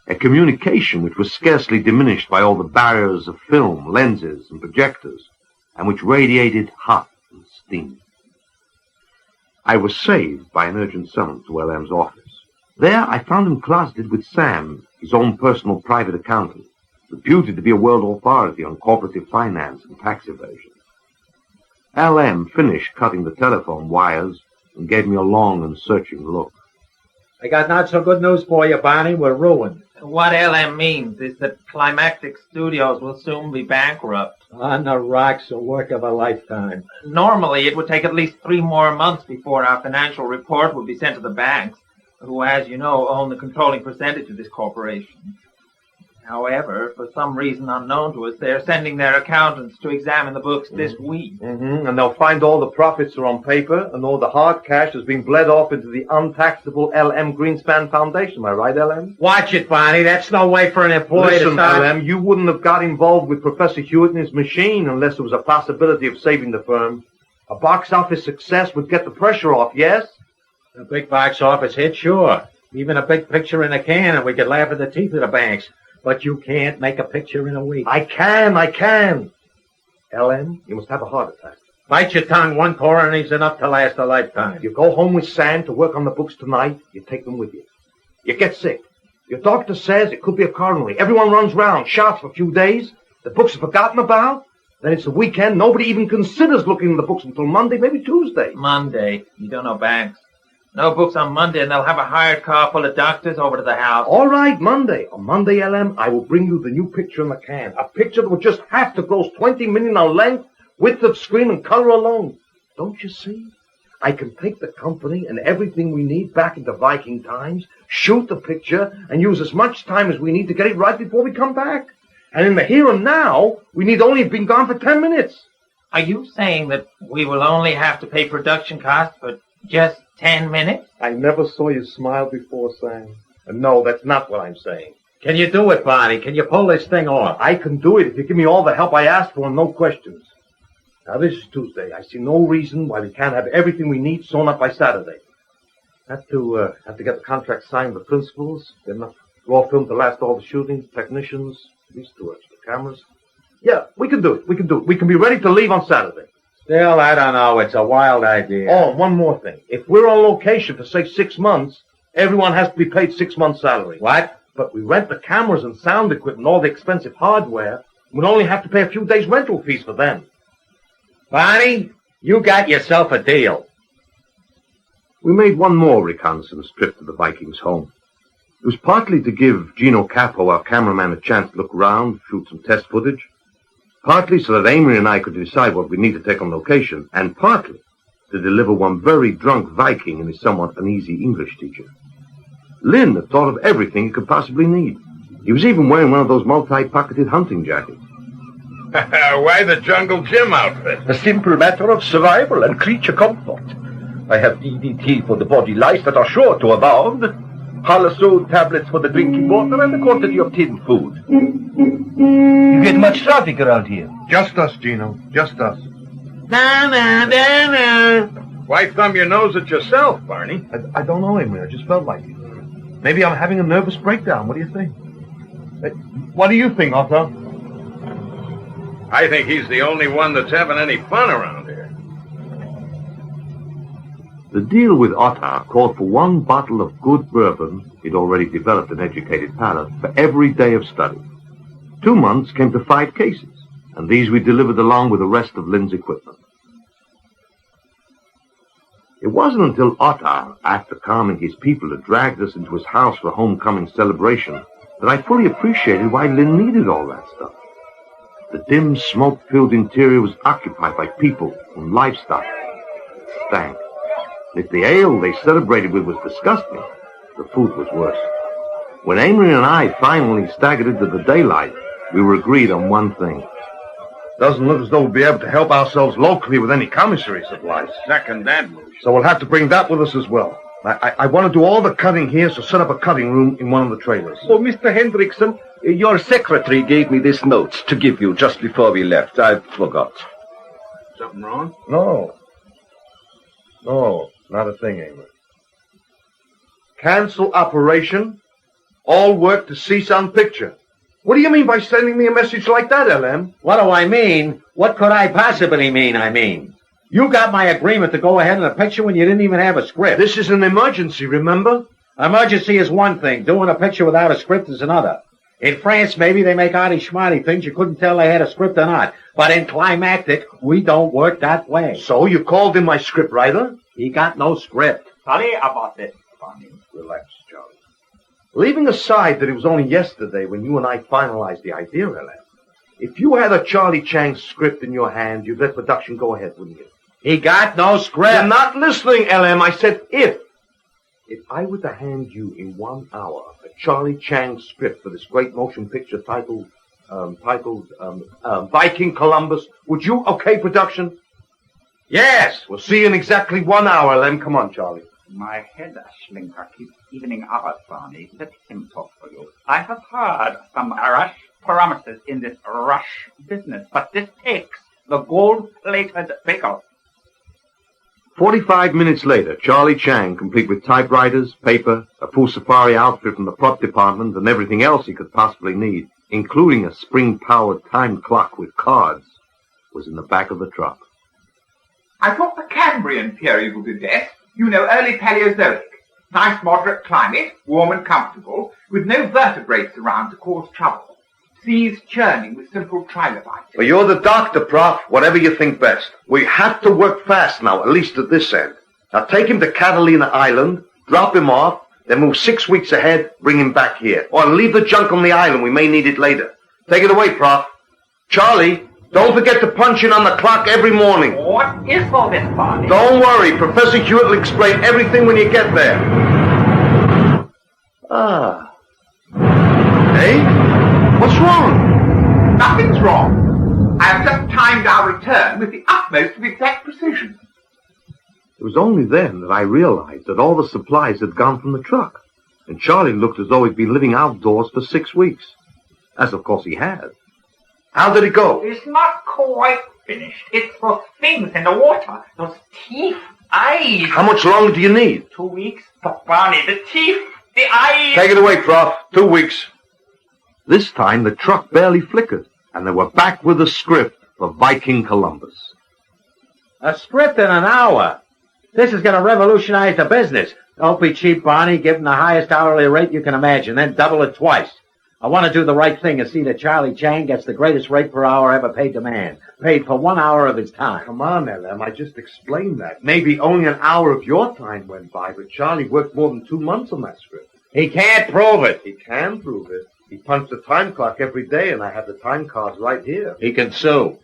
A communication which was scarcely diminished by all the barriers of film, lenses, and projectors, and which radiated hot and steam. I was saved by an urgent summons to LM's office. There I found him closeted with Sam, his own personal private accountant, reputed to be a world authority on corporative finance and tax evasion. LM finished cutting the telephone wires and gave me a long and searching look. I got not so good news for you, Barney. We're ruined. What LM means is that Climactic Studios will soon be bankrupt. On the rocks, a work of a lifetime. Normally, it would take at least 3 more months before our financial report would be sent to the banks, who, as you know, own the controlling percentage of this corporation. However, for some reason unknown to us, they're sending their accountants to examine the books this week. And they'll find all the profits are on paper, and all the hard cash has been bled off into the untaxable LM Greenspan Foundation. Am I right, LM? Watch it, Barney. That's no way for an employee Listen, to start... LM, you wouldn't have got involved with Professor Hewett and his machine unless there was a possibility of saving the firm. A box office success would get the pressure off, yes? A big box office hit, sure. Even a big picture in a can, and we could laugh at the teeth of the banks. But you can't make a picture in a week. I can. LM, you must have a heart attack. Bite your tongue. 1 coroning's enough to last a lifetime. You go home with Sam to work on the books tonight, you take them with you. You get sick. Your doctor says it could be a coronary. Everyone runs round, shouts for a few days. The books are forgotten about. Then it's the weekend. Nobody even considers looking in the books until Monday, maybe Tuesday. Monday. You don't know banks. No books on Monday, and they'll have a hired car full of doctors over to the house. All right, Monday. On Monday, LM, I will bring you the new picture in the can. A picture that will just have to gross 20 million on length, width of screen, and color alone. Don't you see? I can take the company and everything we need back into Viking times, shoot the picture, and use as much time as we need to get it right before we come back. And in the here and now, we need only have been gone for 10 minutes. Are you saying that we will only have to pay production costs for just 10 minutes? I never saw you smile before, Sam. And no, that's not what I'm saying. Can you do it, Barney? Can you pull this thing off? I can do it if you give me all the help I asked for and no questions. Now, this is Tuesday. I see no reason why we can't have everything we need sewn up by Saturday. Have to get the contract signed with the principals, get enough raw film to last all the shooting, technicians, these 2 extra cameras. Yeah, we can do it. We can be ready to leave on Saturday. Still, I don't know. It's a wild idea. Oh, one more thing. If we're on location for, say, 6 months, everyone has to be paid 6 months' salary. What? But we rent the cameras and sound equipment, all the expensive hardware. We'll only have to pay a few days' rental fees for them. Barney, you got yourself a deal. We made one more reconnaissance trip to the Vikings' home. It was partly to give Gino Capo, our cameraman, a chance to look around, shoot some test footage. Partly so that Amory and I could decide what we need to take on location, and partly to deliver one very drunk Viking and his somewhat uneasy English teacher. Lynn had thought of everything he could possibly need. He was even wearing one of those multi-pocketed hunting jackets. Why the Jungle Jim outfit? A simple matter of survival and creature comfort. I have DDT for the body lice that are sure to abound, Halosode tablets for the drinking water, and a quantity of tinned food. You get much traffic around here? Just us, Gino. Just us. Why thumb your nose at yourself, Barney? I don't know, Amory. I just felt like it. Maybe I'm having a nervous breakdown. What do you think? What do you think, Otto? I think he's the only one that's having any fun around here. The deal with Otto called for 1 bottle of good bourbon, he'd already developed an educated palate, for every day of study. 2 months came to 5 cases, and these we delivered along with the rest of Lynn's equipment. It wasn't until Otto, after calming his people, had dragged us into his house for a homecoming celebration, that I fully appreciated why Lynn needed all that stuff. The dim, smoke-filled interior was occupied by people and livestock. It stank. If the ale they celebrated with was disgusting, the food was worse. When Amory and I finally staggered into the daylight, we were agreed on one thing. Doesn't look as though we'll be able to help ourselves locally with any commissary supplies. Second that motion. So we'll have to bring that with us as well. I want to do all the cutting here, so set up a cutting room in one of the trailers. Oh, Mr. Hendrickson, your secretary gave me this note to give you just before we left. I forgot. Something wrong? No, not a thing, Amos. Cancel operation. All work to cease on picture. What do you mean by sending me a message like that, LM? What do I mean? What could I possibly mean? You got my agreement to go ahead in a picture when you didn't even have a script. This is an emergency, remember? Emergency is one thing. Doing a picture without a script is another. In France, maybe they make arty-schmarty things. You couldn't tell they had a script or not. But in Climactic, we don't work that way. So you called in my script writer? He got no script. Sorry about it, Barney. Relax, Charlie. Leaving aside that it was only yesterday when you and I finalized the idea, LM, if you had a Charlie Chang script in your hand, you'd let production go ahead, wouldn't you? He got no script. You're not listening, LM. I said if. If I were to hand you in 1 hour a Charlie Chang script for this great motion picture titled Viking Columbus, would you okay production? Yes. We'll see you in exactly 1 hour, LM. Come on, Charlie. My head shlinker keeps evening hours, Barney. Let him talk for you. I have heard some rash promises in this rush business, but this takes the gold-plated bake-off. 45 minutes later, Charlie Chang, complete with typewriters, paper, a full safari outfit from the prop department, and everything else he could possibly need, including a spring-powered time clock with cards, was in the back of the truck. I thought the Cambrian period would be best. You know, early Paleozoic. Nice moderate climate, warm and comfortable, with no vertebrates around to cause trouble. Seas churning with simple trilobites. Well, you're the doctor, Prof. Whatever you think best. We have to work fast now, at least at this end. Now take him to Catalina Island, drop him off, then move 6 weeks ahead, bring him back here. Or leave the junk on the island. We may need it later. Take it away, Prof. Charlie, don't forget to punch in on the clock every morning. What is all this, Barney? Don't worry. Professor Hewett will explain everything when you get there. Hey? What's wrong? Nothing's wrong. I have just timed our return with the utmost of exact precision. It was only then that I realized that all the supplies had gone from the truck, and Charlie looked as though he'd been living outdoors for 6 weeks. As of course he had. How did it go? It's not quite finished. It's those things in the water. Those teeth, eyes. How much longer do you need? 2 weeks. But Barney, the teeth, the eyes. Take it away, Prof. 2 weeks. This time the truck barely flickered, and they were back with a script for Viking Columbus. A script in an hour. This is going to revolutionize the business. Don't be cheap, Barney. Give him the highest hourly rate you can imagine, then double it twice. I want to do the right thing and see that Charlie Chang gets the greatest rate per hour ever paid to man. Paid for 1 hour of his time. Come on, LM. I just explained that. Maybe only an hour of your time went by, but Charlie worked more than 2 months on that script. He can't prove it. He can prove it. He punched the time clock every day, and I have the time cards right here. He can sue.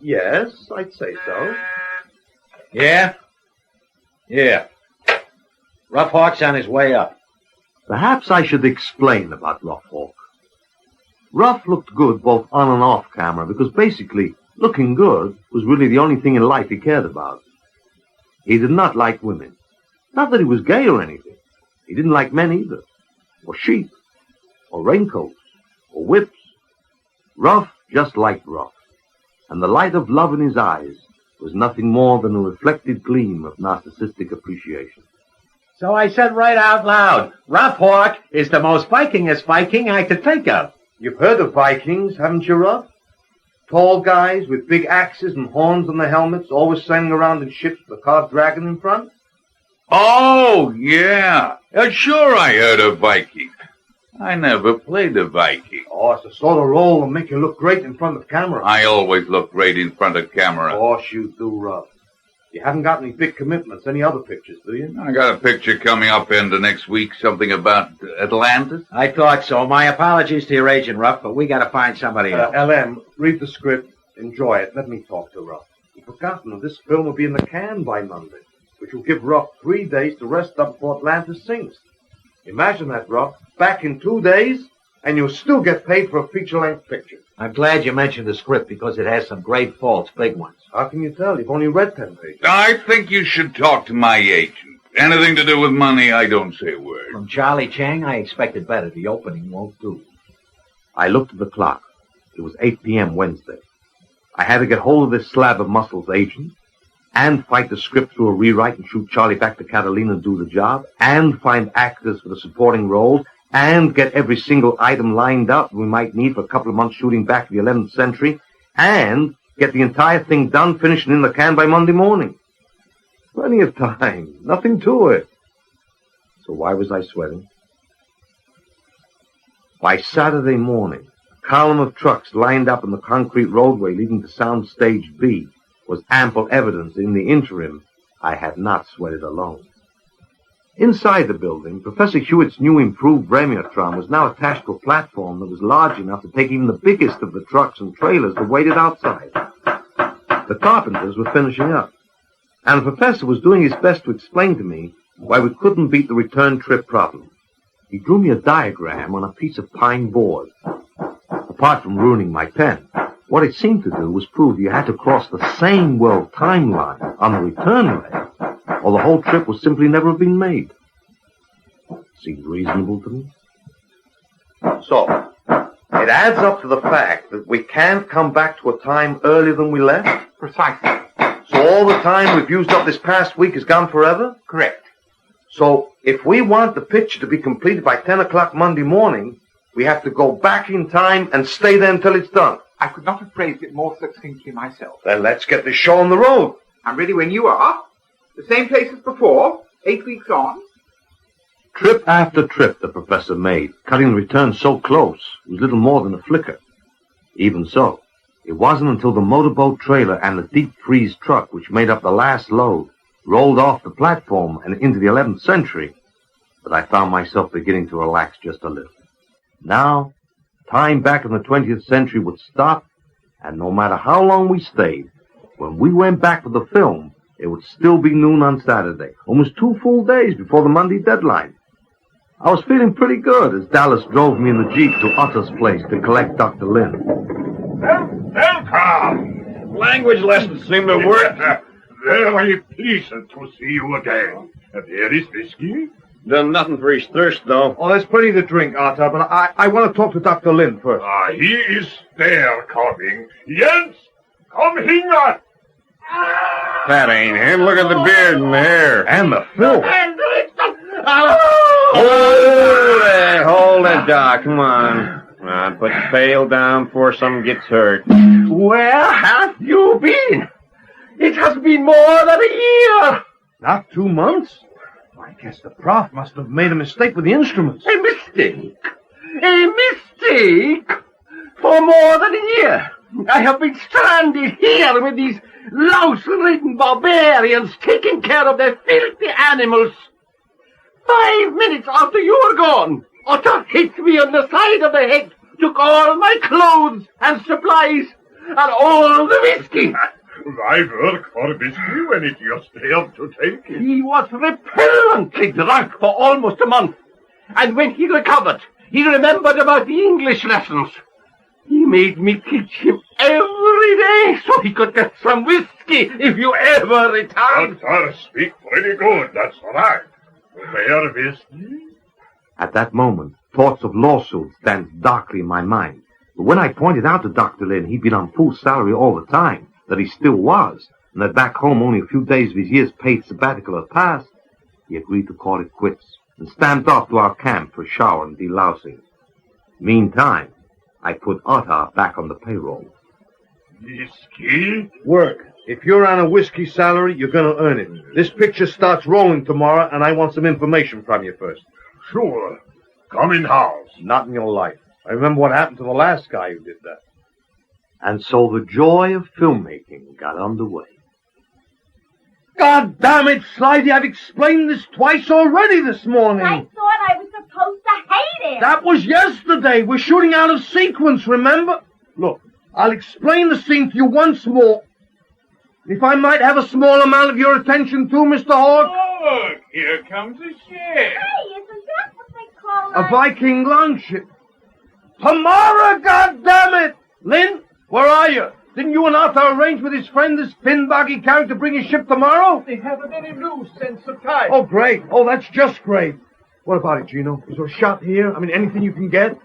Yes, I'd say so. Yeah? Yeah. Rough Hawk's on his way up. Perhaps I should explain about Rough Hawk. Rough looked good both on and off camera because basically looking good was really the only thing in life he cared about. He did not like women. Not that he was gay or anything. He didn't like men either. Or sheep. Or raincoats. Or whips. Rough just liked Rough. And the light of love in his eyes was nothing more than a reflected gleam of narcissistic appreciation. So I said right out loud, Rough Hawk is the most Vikingest Viking I could think of. You've heard of Vikings, haven't you, Rough? Tall guys with big axes and horns on their helmets, always sailing around in ships with a carved dragon in front? Oh, yeah. Sure I heard of Viking. I never played a Viking. Oh, it's the sort of role that'll make you look great in front of camera. I always look great in front of camera. Of course you do, Rough. You haven't got any big commitments, any other pictures, do you? I got a picture coming up in the next week, something about Atlantis. I thought so. My apologies to your agent, Rough, but we got to find somebody else. LM, read the script, enjoy it. Let me talk to Rough. You've forgotten that this film will be in the can by Monday, which will give Rough 3 days to rest up before Atlantis sinks. Imagine that, Rough. Back in 2 days, and you'll still get paid for a feature-length picture. I'm glad you mentioned the script because it has some great faults, big ones. How can you tell? You've only read 10 pages. I think you should talk to my agent. Anything to do with money, I don't say a word. From Charlie Chang, I expected better. The opening won't do. I looked at the clock. It was 8 p.m. Wednesday. I had to get hold of this slab of muscle's agent, and fight the script through a rewrite and shoot Charlie back to Catalina and do the job, and find actors for the supporting roles, and get every single item lined up we might need for a couple of months shooting back to the 11th century, and get the entire thing done, finished and in the can by Monday morning. Plenty of time. Nothing to it. So why was I sweating? By Saturday morning, a column of trucks lined up in the concrete roadway leading to Sound Stage B was ample evidence that in the interim I had not sweated alone. Inside the building, Professor Hewett's new improved Remiotron was now attached to a platform that was large enough to take even the biggest of the trucks and trailers that waited outside. The carpenters were finishing up, and the professor was doing his best to explain to me why we couldn't beat the return trip problem. He drew me a diagram on a piece of pine board. Apart from ruining my pen, what it seemed to do was prove you had to cross the same world timeline on the return leg, or the whole trip would simply never have been made. Seemed reasonable to me. So, it adds up to the fact that we can't come back to a time earlier than we left? Precisely. So all the time we've used up this past week is gone forever? Correct. So, if we want the picture to be completed by 10 o'clock Monday morning, we have to go back in time and stay there until it's done. I could not have phrased it more succinctly myself. Then let's get this show on the road. I'm ready when you are. The same place as before, 8 weeks on. Trip after trip the professor made, cutting the return so close, it was little more than a flicker. Even so, it wasn't until the motorboat trailer and the deep freeze truck, which made up the last load, rolled off the platform and into the 11th century, that I found myself beginning to relax just a little. Now, time back in the 20th century would stop, and no matter how long we stayed, when we went back for the film, it would still be noon on Saturday, almost 2 full days before the Monday deadline. I was feeling pretty good as Dallas drove me in the Jeep to Otter's place to collect Dr. Lynn. Welcome! Language lessons seem to work. Very pleasant to see you again. There is whiskey. Done nothing for his thirst, though. Oh, there's plenty to drink, Arthur, but I want to talk to Dr. Lynn first. He is there coming. Jens, come here! That ain't him. Look at the beard and the hair. And the filth. Hold it, Doc. Come on. Come on, put the pail down before someone gets hurt. Where have you been? It has been more than a year. Not 2 months? I guess the prof must have made a mistake with the instruments. A mistake? A mistake? For more than a year. I have been stranded here with these louse-ridden barbarians taking care of their filthy animals. 5 minutes after you were gone, Otter hit me on the side of the head, took all my clothes and supplies, and all the whiskey. Why work for whiskey when it just failed to take it? He was repellently drunk for almost a month, and when he recovered, he remembered about the English lessons. He made me teach him every day so he could get some whiskey if you ever returned. Otter speak pretty good, that's right. Where whiskey? At that moment, thoughts of lawsuits danced darkly in my mind. But when I pointed out to Dr. Lynn he'd been on full salary all the time, that he still was, and that back home only a few days of his year's paid sabbatical had passed, he agreed to call it quits and stamped off to our camp for a shower and delousing. Meantime, I put Otter back on the payroll. Whiskey? Work. If you're on a whiskey salary, you're going to earn it. This picture starts rolling tomorrow, and I want some information from you first. Sure. Come in house. Not in your life. I remember what happened to the last guy who did that. And so the joy of filmmaking got underway. God damn it, Slidey, I've explained this twice already this morning. I thought I was supposed to hate it. That was yesterday. We're shooting out of sequence, remember? Look, I'll explain the scene to you once more. If I might have a small amount of your attention too, Mr. Hawk. Look, here comes a ship. Hey, isn't that what they call A Viking longship. Tomorrow, goddammit! Lynn, where are you? Didn't you and Arthur arrange with his friend, this Finn-Boggy character, to bring his ship tomorrow? They haven't any news since the time. Oh, great. Oh, that's just great. What about it, Gino? Is there a shot here? I mean, anything you can get?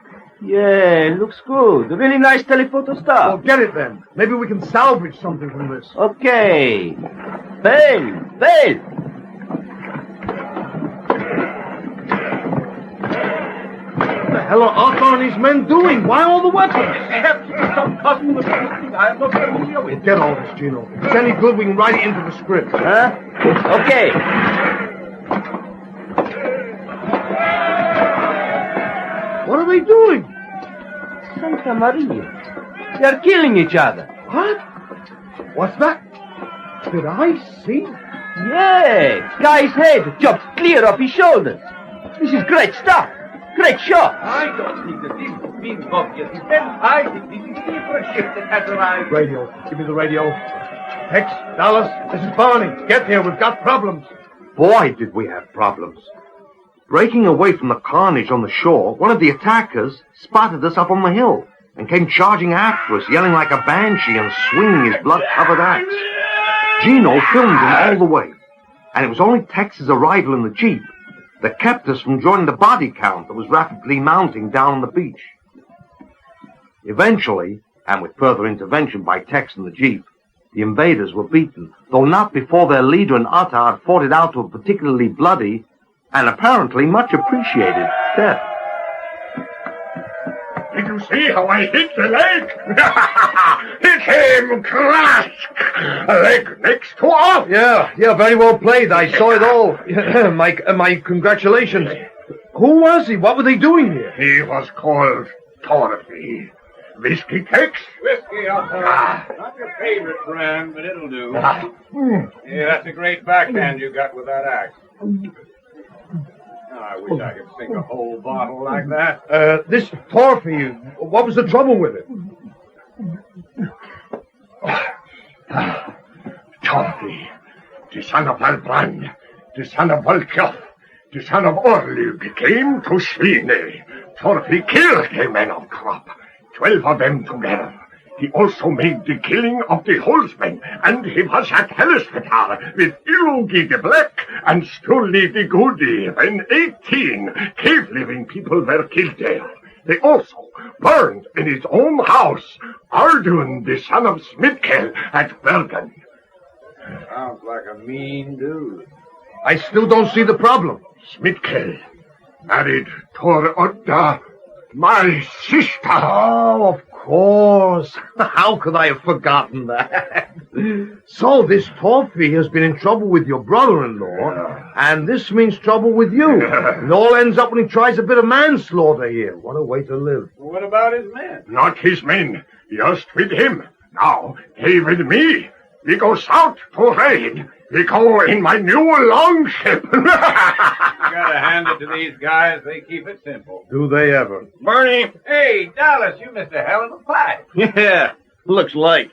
Yeah, looks good. Really nice telephoto stuff. Well, get it then. Maybe we can salvage something from this. Okay. Bell! What the hell are Arthur and his men doing? Why all the weapons? They have to be some custom of something I am not familiar with. Get all this, Gino. If it's any good, we can write it into the script. Huh? Okay. What are they doing? Santa Maria. They're killing each other. What? What's that? Did I see? Yeah. Guy's head chopped clear off his shoulders. This is great stuff. Great shot. I don't think that this is being obvious. Instead, I think this is the ship that has arrived. Radio. Give me the radio. Tex, Dallas, this is Barney. Get here. We've got problems. Boy, did we have problems. Breaking away from the carnage on the shore, one of the attackers spotted us up on the hill and came charging after us, yelling like a banshee and swinging his blood-covered axe. Gino filmed him all the way, and it was only Tex's arrival in the jeep that kept us from joining the body count that was rapidly mounting down on the beach. Eventually, and with further intervention by Tex and the jeep, the invaders were beaten, though not before their leader and Atta had fought it out to a particularly bloody and apparently much appreciated death. Did you see how I hit the leg? It came crash! A leg next to off! Yeah, very well played. I saw it all. my congratulations. Who was he? What were they doing here? He was called Torphy. Whiskey, Tex? Whiskey, not your favorite brand, but it'll do. Yeah, that's a great backhand you got with that axe. I wish I could sink a whole bottle like that. This Torphy, what was the trouble with it? Torphy, the son of Albrand, the son of Volkov, the son of Orlug, came to Sweeney. Torphy killed the men of Crop, 12 of them together. He also made the killing of the Holzmen, and he was at Hellespetar with Ilugi the Black and Stulli the Goody when 18 cave-living people were killed there. They also burned in his own house Ardun, the son of Smithkel, at Bergen. Sounds like a mean dude. I still don't see the problem. Smithkel married Tor Odda, my sister. Oh, of course. How could I have forgotten that? So this Torphy has been in trouble with your brother-in-law, and this means trouble with you. It all ends up when he tries a bit of manslaughter here. What a way to live. Well, what about his men? Not his men, just with him. Now, he with me. We go south to raid. We go in my new longship. You gotta hand it to these guys. They keep it simple. Do they ever? Bernie! Hey, Dallas, you missed a hell of a fight. Yeah, looks like.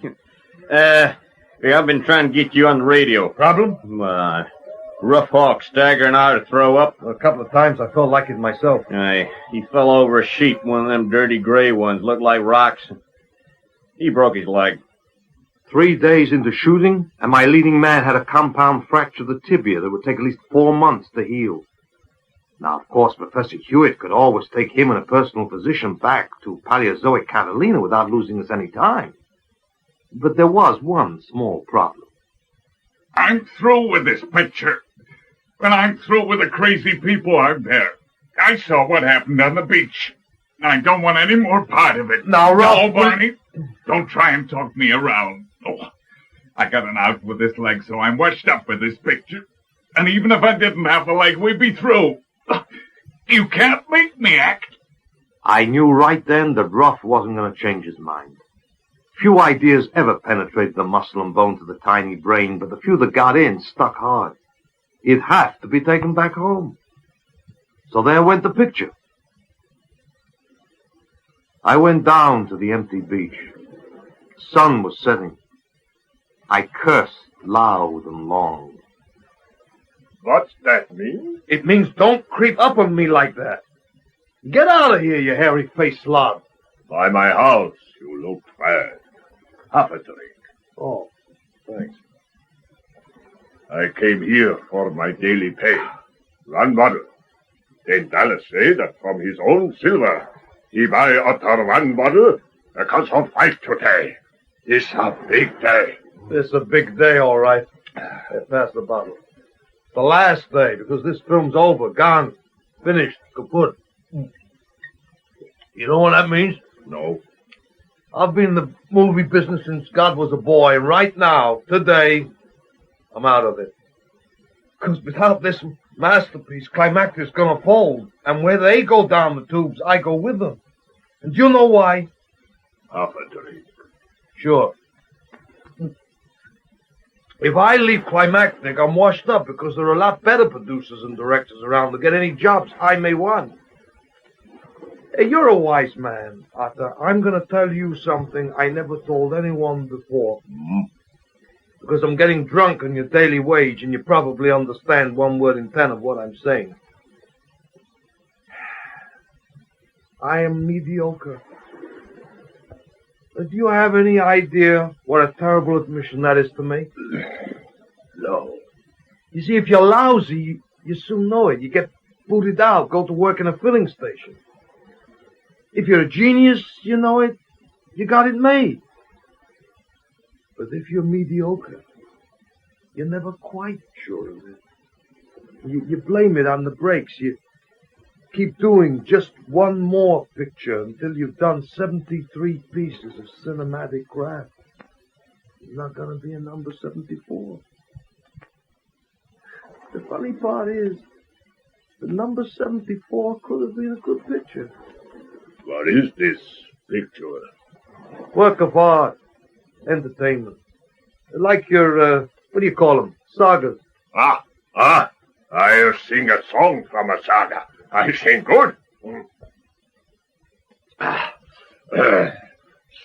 I've been trying to get you on the radio. Problem? Rough Hawk staggering out to throw up. A couple of times I felt like it myself. He fell over a sheep, one of them dirty gray ones, looked like rocks. He broke his leg. 3 days into shooting, and my leading man had a compound fracture of the tibia that would take at least 4 months to heal. Now, of course, Professor Hewett could always take him and a personal physician back to Paleozoic Catalina without losing us any time. But there was one small problem. I'm through with this picture. And I'm through with the crazy people out there. I saw what happened on the beach. I don't want any more part of it. Now, Ralph... No, Barney, don't try and talk me around. Oh, I got an out with this leg, so I'm washed up with this picture. And even if I didn't have a leg, we'd be through. You can't make me act. I knew right then that Ruff wasn't going to change his mind. Few ideas ever penetrated the muscle and bone to the tiny brain, but the few that got in stuck hard. It had to be taken back home. So there went the picture. I went down to the empty beach. The sun was setting. I cursed loud and long. What's that mean? It means don't creep up on me like that. Get out of here, you hairy-faced slob. By my house, you look bad. Half a drink. Oh, thanks. I came here for my daily pay. $1 bottle. Then Dallas say that from his own silver, he buy utter 1 bottle because of fight today. It's a big day. It's a big day, all right. Hey, pass the bottle. The last day, because this film's over, gone, finished, kaput. You know what that means? No. I've been in the movie business since God was a boy, and right now, today, I'm out of it. Because without this masterpiece, Climactic's gonna fold, and where they go down the tubes, I go with them. And do you know why? Half a drink. Sure. If I leave Climactic, I'm washed up because there are a lot better producers and directors around to get any jobs I may want. Hey, you're a wise man, Arthur. I'm going to tell you something I never told anyone before. Because I'm getting drunk on your daily wage, and you probably understand 1 word in 10 of what I'm saying. I am mediocre. Do you have any idea what a terrible admission that is to make? No. You see, if you're lousy, you soon know it. You get booted out, go to work in a filling station. If you're a genius, you know it. You got it made. But if you're mediocre, you're never quite sure of it. You blame it on the breaks. You keep doing just one more picture until you've done 73 pieces of cinematic craft. There's not going to be a number 74. The funny part is, the number 74 could have been a good picture. What is this picture? Work of art. Entertainment. Like your, what do you call them? Sagas. I'll sing a song from a saga. I sing good.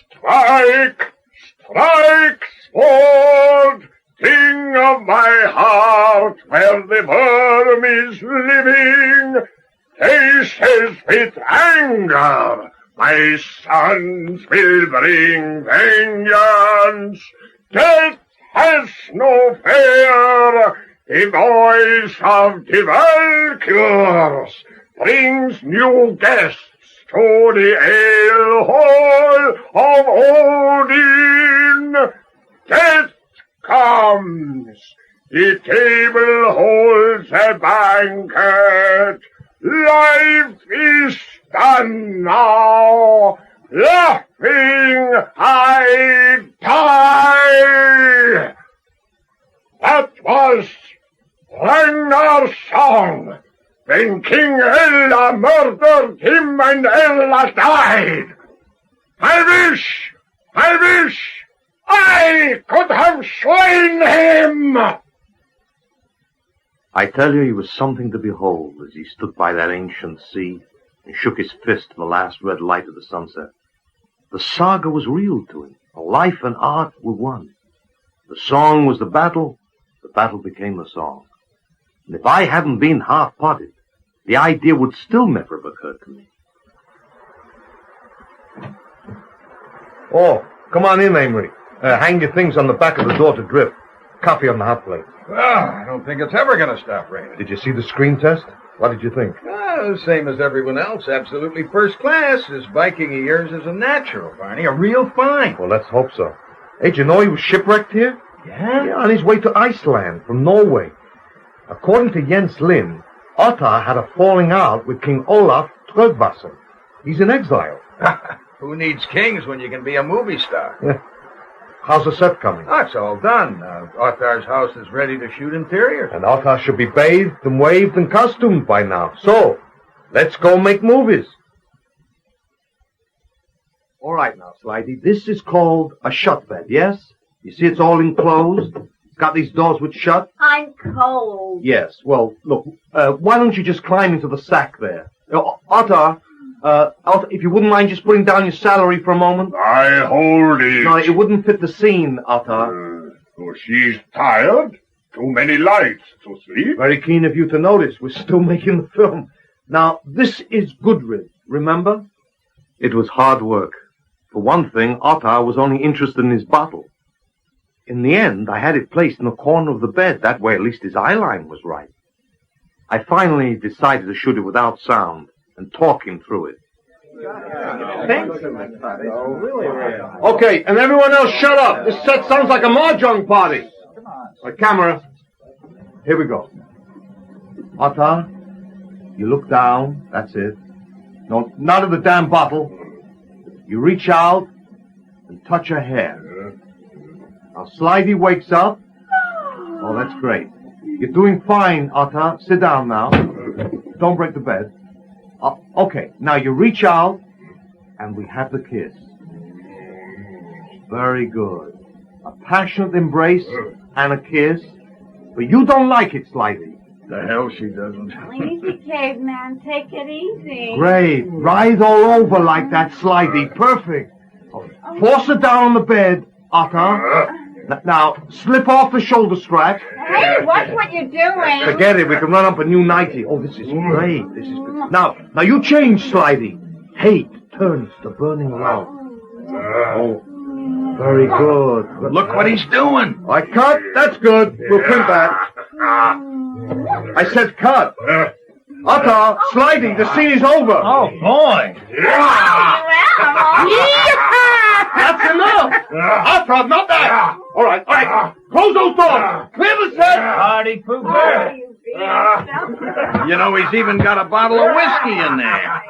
Strike, strike, sword, king of my heart, where the worm is living, faces with anger. My sons will bring vengeance. Death has no fear. The voice of the Valkyrs brings new guests to the ale hall of Odin. Death comes. The table holds a banquet. Life is done now. Laughing I die. That was Ragnar's song, when King Ella murdered him and Ella died. I wish I could have slain him. I tell you, he was something to behold as he stood by that ancient sea and shook his fist in the last red light of the sunset. The saga was real to him. Life and art were one. The song was the battle became the song. And if I hadn't been half-potted, the idea would still never have occurred to me. Oh, come on in, Amory. Hang your things on the back of the door to drip. Coffee on the hot plate. Well, I don't think it's ever going to stop raining. Did you see the screen test? What did you think? Same as everyone else. Absolutely first class. This Viking of yours is a natural, Barney. A real find. Well, let's hope so. Hey, did you know he was shipwrecked here? Yeah? Yeah, on his way to Iceland from Norway. According to Jens Lind, Ottar had a falling out with King Olaf Tryggvason. He's in exile. Who needs kings when you can be a movie star? Yeah. How's the set coming? Oh, it's all done. Ottar's house is ready to shoot interiors. And Ottar should be bathed and waved and costumed by now. So, let's go make movies. All right now, Slidey. This is called a shut bed, yes? You see it's all enclosed? It's got these doors which shut? I'm cold. Yes. Well, look, why don't you just climb into the sack there? Ottar, if you wouldn't mind just putting down your salary for a moment. I hold it. No, it wouldn't fit the scene, Ottar. So she's tired? Too many lights to sleep? Very keen of you to notice. We're still making the film. Now, this is Goodrich, remember? It was hard work. For one thing, Ottar was only interested in his bottle. In the end, I had it placed in the corner of the bed. That way, at least his eye line was right. I finally decided to shoot it without sound and talk him through it. Okay, and everyone else shut up. This set sounds like a mahjong party. All right, camera. Here we go. Ottar, you look down. That's it. No, not at the damn bottle. You reach out and touch her hair. Now, Slidey wakes up. Oh, that's great. You're doing fine, Ottar. Sit down now. Don't break the bed. Okay, now you reach out, and we have the kiss. Very good. A passionate embrace and a kiss. But you don't like it, Slidey. The hell she doesn't. Easy, caveman. Take it easy. Great. Rise all over like that, Slidey. Perfect. Force her down on the bed, Ottar. Now, slip off the shoulder strap. Hey, watch what you're doing. Forget it. We can run up a new nightie. Oh, this is great. This is good. Now you change, Slidey. Hate turns to burning love. Oh, very good. Look what he's doing. I cut. That's good. We'll print that. I said cut. Ottar, Slidey, the scene is over. Oh, boy. That's enough. Ottar, not that. All right. Close those doors. Clear the set. Party pooper. You know, he's even got a bottle of whiskey in there.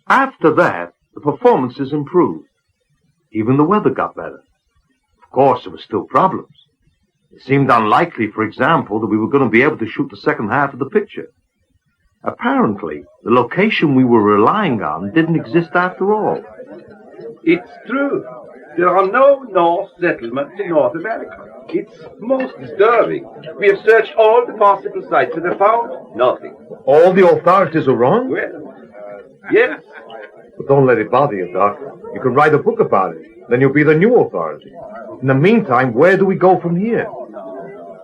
After that, the performances improved. Even the weather got better. Of course, there were still problems. It seemed unlikely, for example, that we were going to be able to shoot the second half of the picture. Apparently, the location we were relying on didn't exist after all. It's true. There are no Norse settlements in North America. It's most disturbing. We have searched all the possible sites and have found nothing. All the authorities are wrong? Well, yes. But don't let it bother you, Doc. You can write a book about it. Then you'll be the new authority. In the meantime, where do we go from here?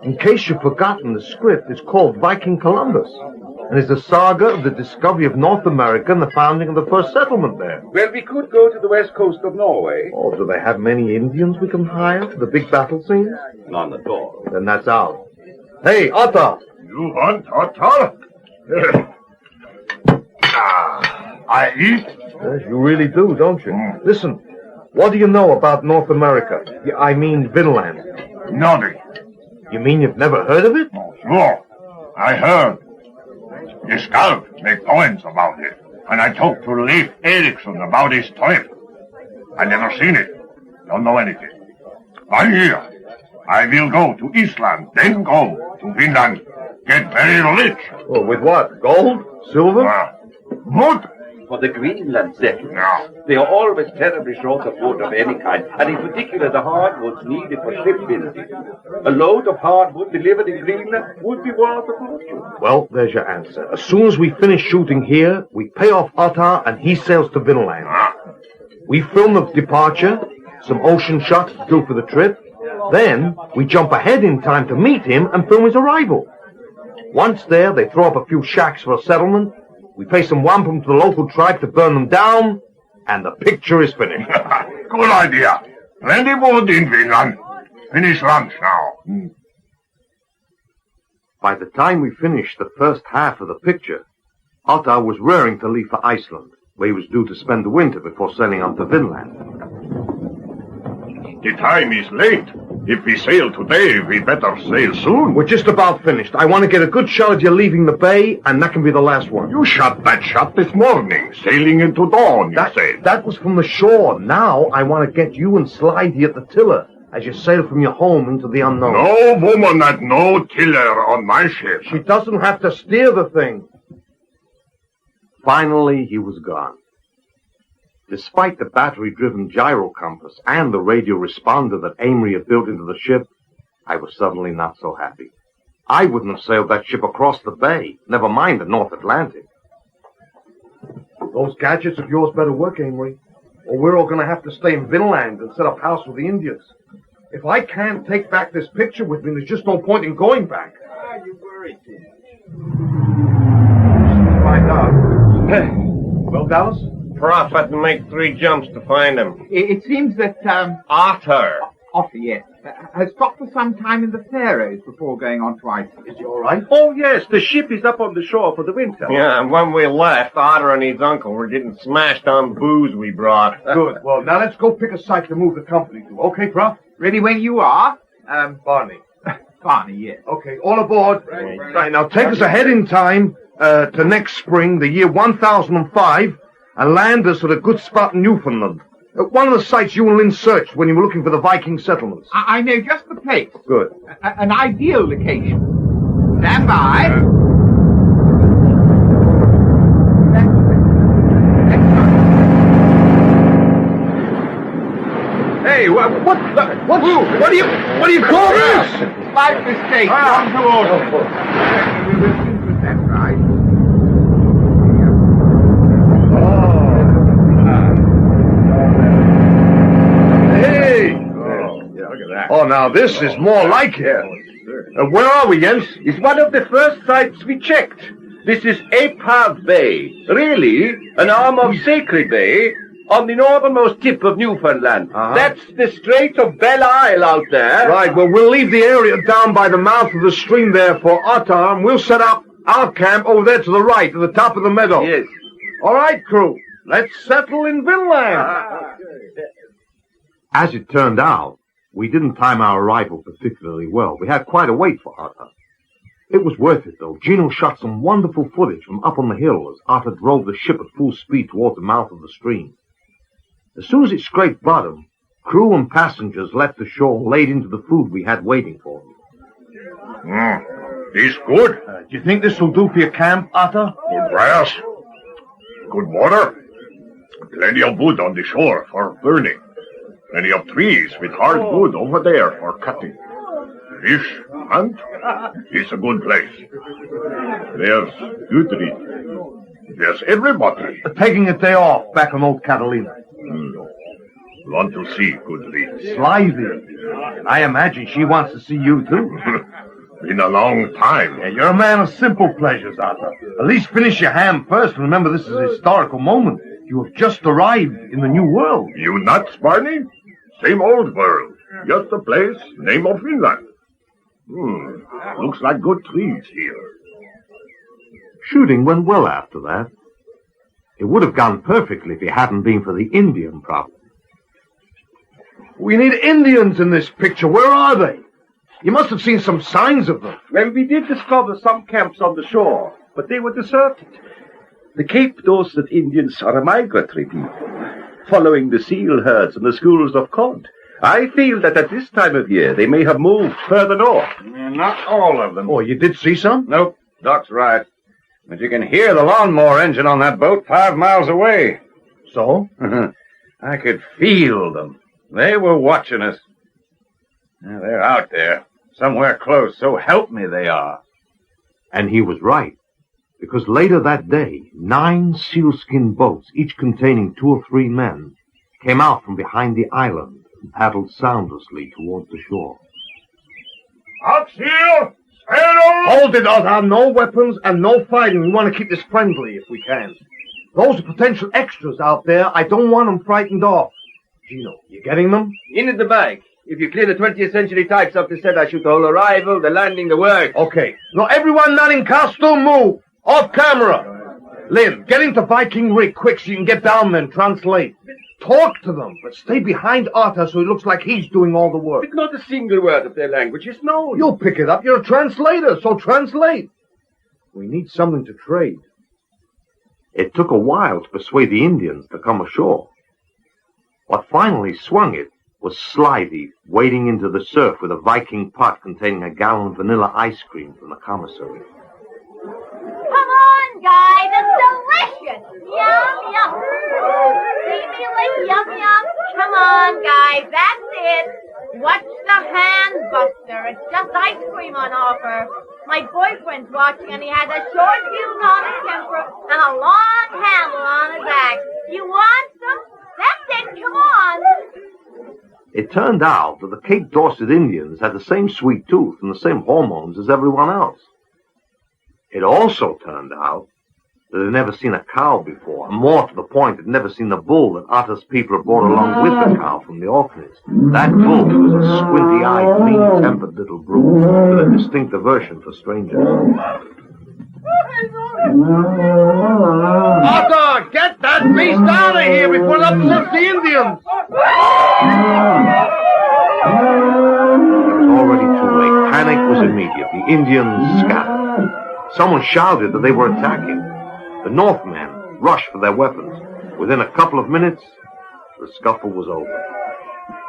In case you've forgotten, the script is called Viking Columbus, and is the saga of the discovery of North America and the founding of the first settlement there. Well, we could go to the west coast of Norway. Oh, do they have many Indians we can hire for the big battle scenes? None at all. Then that's out. Hey, Ottar! You want Ottar? I eat? Yes, you really do, don't you? Listen, what do you know about North America? I mean Vinland. Nothing. You mean you've never heard of it? Sure. I heard. The scout made points about it, and I talked to Leif Erikson about his trip. I never seen it. Don't know anything. 1 year. I will go to Iceland, then go to Finland. Get very rich. Oh, with what? Gold? Silver? Wood. For the Greenland settlements, they are always terribly short of wood of any kind, and in particular the hardwoods needed for shipbuilding. A load of hardwood delivered in Greenland would be worth a fortune. Well, there's your answer. As soon as we finish shooting here, we pay off Ottar and he sails to Vinland. We film the departure, some ocean shots to do for the trip. Then we jump ahead in time to meet him and film his arrival. Once there, they throw up a few shacks for a settlement. We pay some wampum to the local tribe to burn them down, and the picture is finished. Good idea. Plenty wood in Finland. Finish lunch now. By the time we finished the first half of the picture, Ottar was raring to leave for Iceland, where he was due to spend the winter before sailing on to Vinland. The time is late. If we sail today, we better sail soon. We're just about finished. I want to get a good shot of you leaving the bay, and that can be the last one. You shot that shot this morning, sailing into dawn, you said. That was from the shore. Now I want to get you and Slidey at the tiller as you sail from your home into the unknown. No woman at no tiller on my ship. She doesn't have to steer the thing. Finally, he was gone. Despite the battery-driven gyro compass and the radio responder that Amory had built into the ship, I was suddenly not so happy. I wouldn't have sailed that ship across the bay, never mind the North Atlantic. Those gadgets of yours better work, Amory, or we're all going to have to stay in Vinland and set up house with the Indians. If I can't take back this picture with me, there's just no point in going back. You worried, Tim. Find out. Well, Dallas? Prof had to make 3 jumps to find him. It seems that, Otter. Otter, yes, has stopped for some time in the Faroes before going on to Iceland. Is he all right? Oh, yes, the ship is up on the shore for the winter. Yeah, and when we left, Otter and his uncle were getting smashed on booze we brought. Good. Well, now let's go pick a site to move the company to. Okay, Prof? Ready when you are. Barney. Barney, yes. Okay, all aboard. Right, now take us ahead in time to next spring, the year 1005, and land us at a good spot in Newfoundland. One of the sites you and Lynn searched when you were looking for the Viking settlements. I know just the place. Good. An ideal location. Stand by. Hey, what do you call this? Slight mistake. Wrong to order. We will soon put that right. Oh, now this is more like it. Where are we, Jens? It's one of the first sites we checked. This is Epave Bay. Really, an arm of Sacred Bay on the northernmost tip of Newfoundland. That's the Strait of Belle Isle out there. Right, well, we'll leave the area down by the mouth of the stream there for Otter, and we'll set up our camp over there to the right, at the top of the meadow. Yes. All right, crew. Let's settle in Vinland. As it turned out, we didn't time our arrival particularly well. We had quite a wait for Otter. It was worth it, though. Gino shot some wonderful footage from up on the hill as Otter drove the ship at full speed toward the mouth of the stream. As soon as it scraped bottom, crew and passengers left the shore and laid into the food we had waiting for them. This good? Do you think this will do for your camp, Otter? Good grass. Good water. Plenty of wood on the shore for burning. Plenty of trees with hard wood over there for cutting. Fish, hunt. It's a good place. There's good read. There's everybody. Taking a day off back on Old Catalina. Want to see good read. Slithy. I imagine she wants to see you, too. Been a long time. Yeah, you're a man of simple pleasures, Otter. At least finish your ham first and remember this is a historical moment. You have just arrived in the new world. You nuts, Barney? Same old world. Just a place, name of Finland. Looks like good trees here. Shooting went well after that. It would have gone perfectly if it hadn't been for the Indian problem. We need Indians in this picture. Where are they? You must have seen some signs of them. Well, we did discover some camps on the shore, but they were deserted. The Cape Dorset Indians are a migratory people, following the seal herds and the schools of cod. I feel that at this time of year they may have moved further north. Not all of them. Oh, you did see some? Nope, Doc's right. But you can hear the lawnmower engine on that boat 5 miles away. So? I could feel them. They were watching us. Yeah, they're out there, somewhere close, so help me they are. And he was right, because later that day, 9 sealskin boats, each containing 2 or 3 men, came out from behind the island and paddled soundlessly towards the shore. Out seal! Hold it, Otter. No weapons and no fighting. We want to keep this friendly if we can. Those are potential extras out there. I don't want them frightened off. Gino, you getting them? In at the back. If you clear the 20th century types off the set, I shoot the whole arrival, the landing, the work. Okay. Now, everyone not in costume, move. Off camera. Lynn, get into Viking rig quick so you can get down there and translate. Talk to them, but stay behind Otter so it looks like he's doing all the work. But not a single word of their language is known. You'll pick it up. You're a translator, so translate. We need something to trade. It took a while to persuade the Indians to come ashore. What finally swung it was Slithy wading into the surf with a Viking pot containing a gallon of vanilla ice cream from the commissary. Come on, guys, it's delicious. Yum, yum. See me like yum, yum. Come on, guys, that's it. Watch the hand buster. It's just ice cream on offer. My boyfriend's watching, and he has a short fuse on his temper and a long handle on his axe. You want some? That's it, come on. It turned out that the Cape Dorset Indians had the same sweet tooth and the same hormones as everyone else. It also turned out that had never seen a cow before, and more to the point, had never seen the bull that Otter's people had brought along with the cow from the orphanage. That bull was a squinty-eyed, mean-tempered little brute with a distinct aversion for strangers. Otter, get that beast out of here before it upsets the Indians! It was already too late. Panic was immediate. The Indians scattered. Someone shouted that they were attacking. The Northmen rushed for their weapons. Within a couple of minutes, the scuffle was over.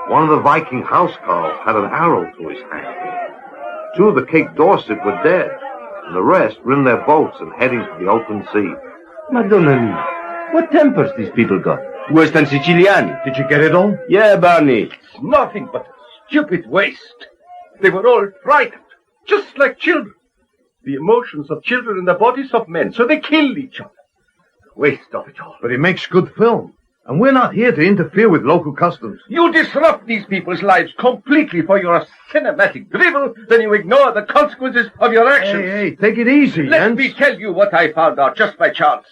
One of the Viking housecarls had an arrow to his hand. Two of the Cape Dorset were dead, and the rest were in their boats and heading for the open sea. Madonna mia, what tempers these people got? Worse than Siciliani. Did you get it all? Yeah, Barney. It's nothing but stupid waste. They were all frightened, just like children. The emotions of children in the bodies of men, so they killed each other. Waste of it all. But it makes good film. And we're not here to interfere with local customs. You disrupt these people's lives completely for your cinematic drivel, then you ignore the consequences of your actions. Hey, take it easy, Let me tell you what I found out just by chance.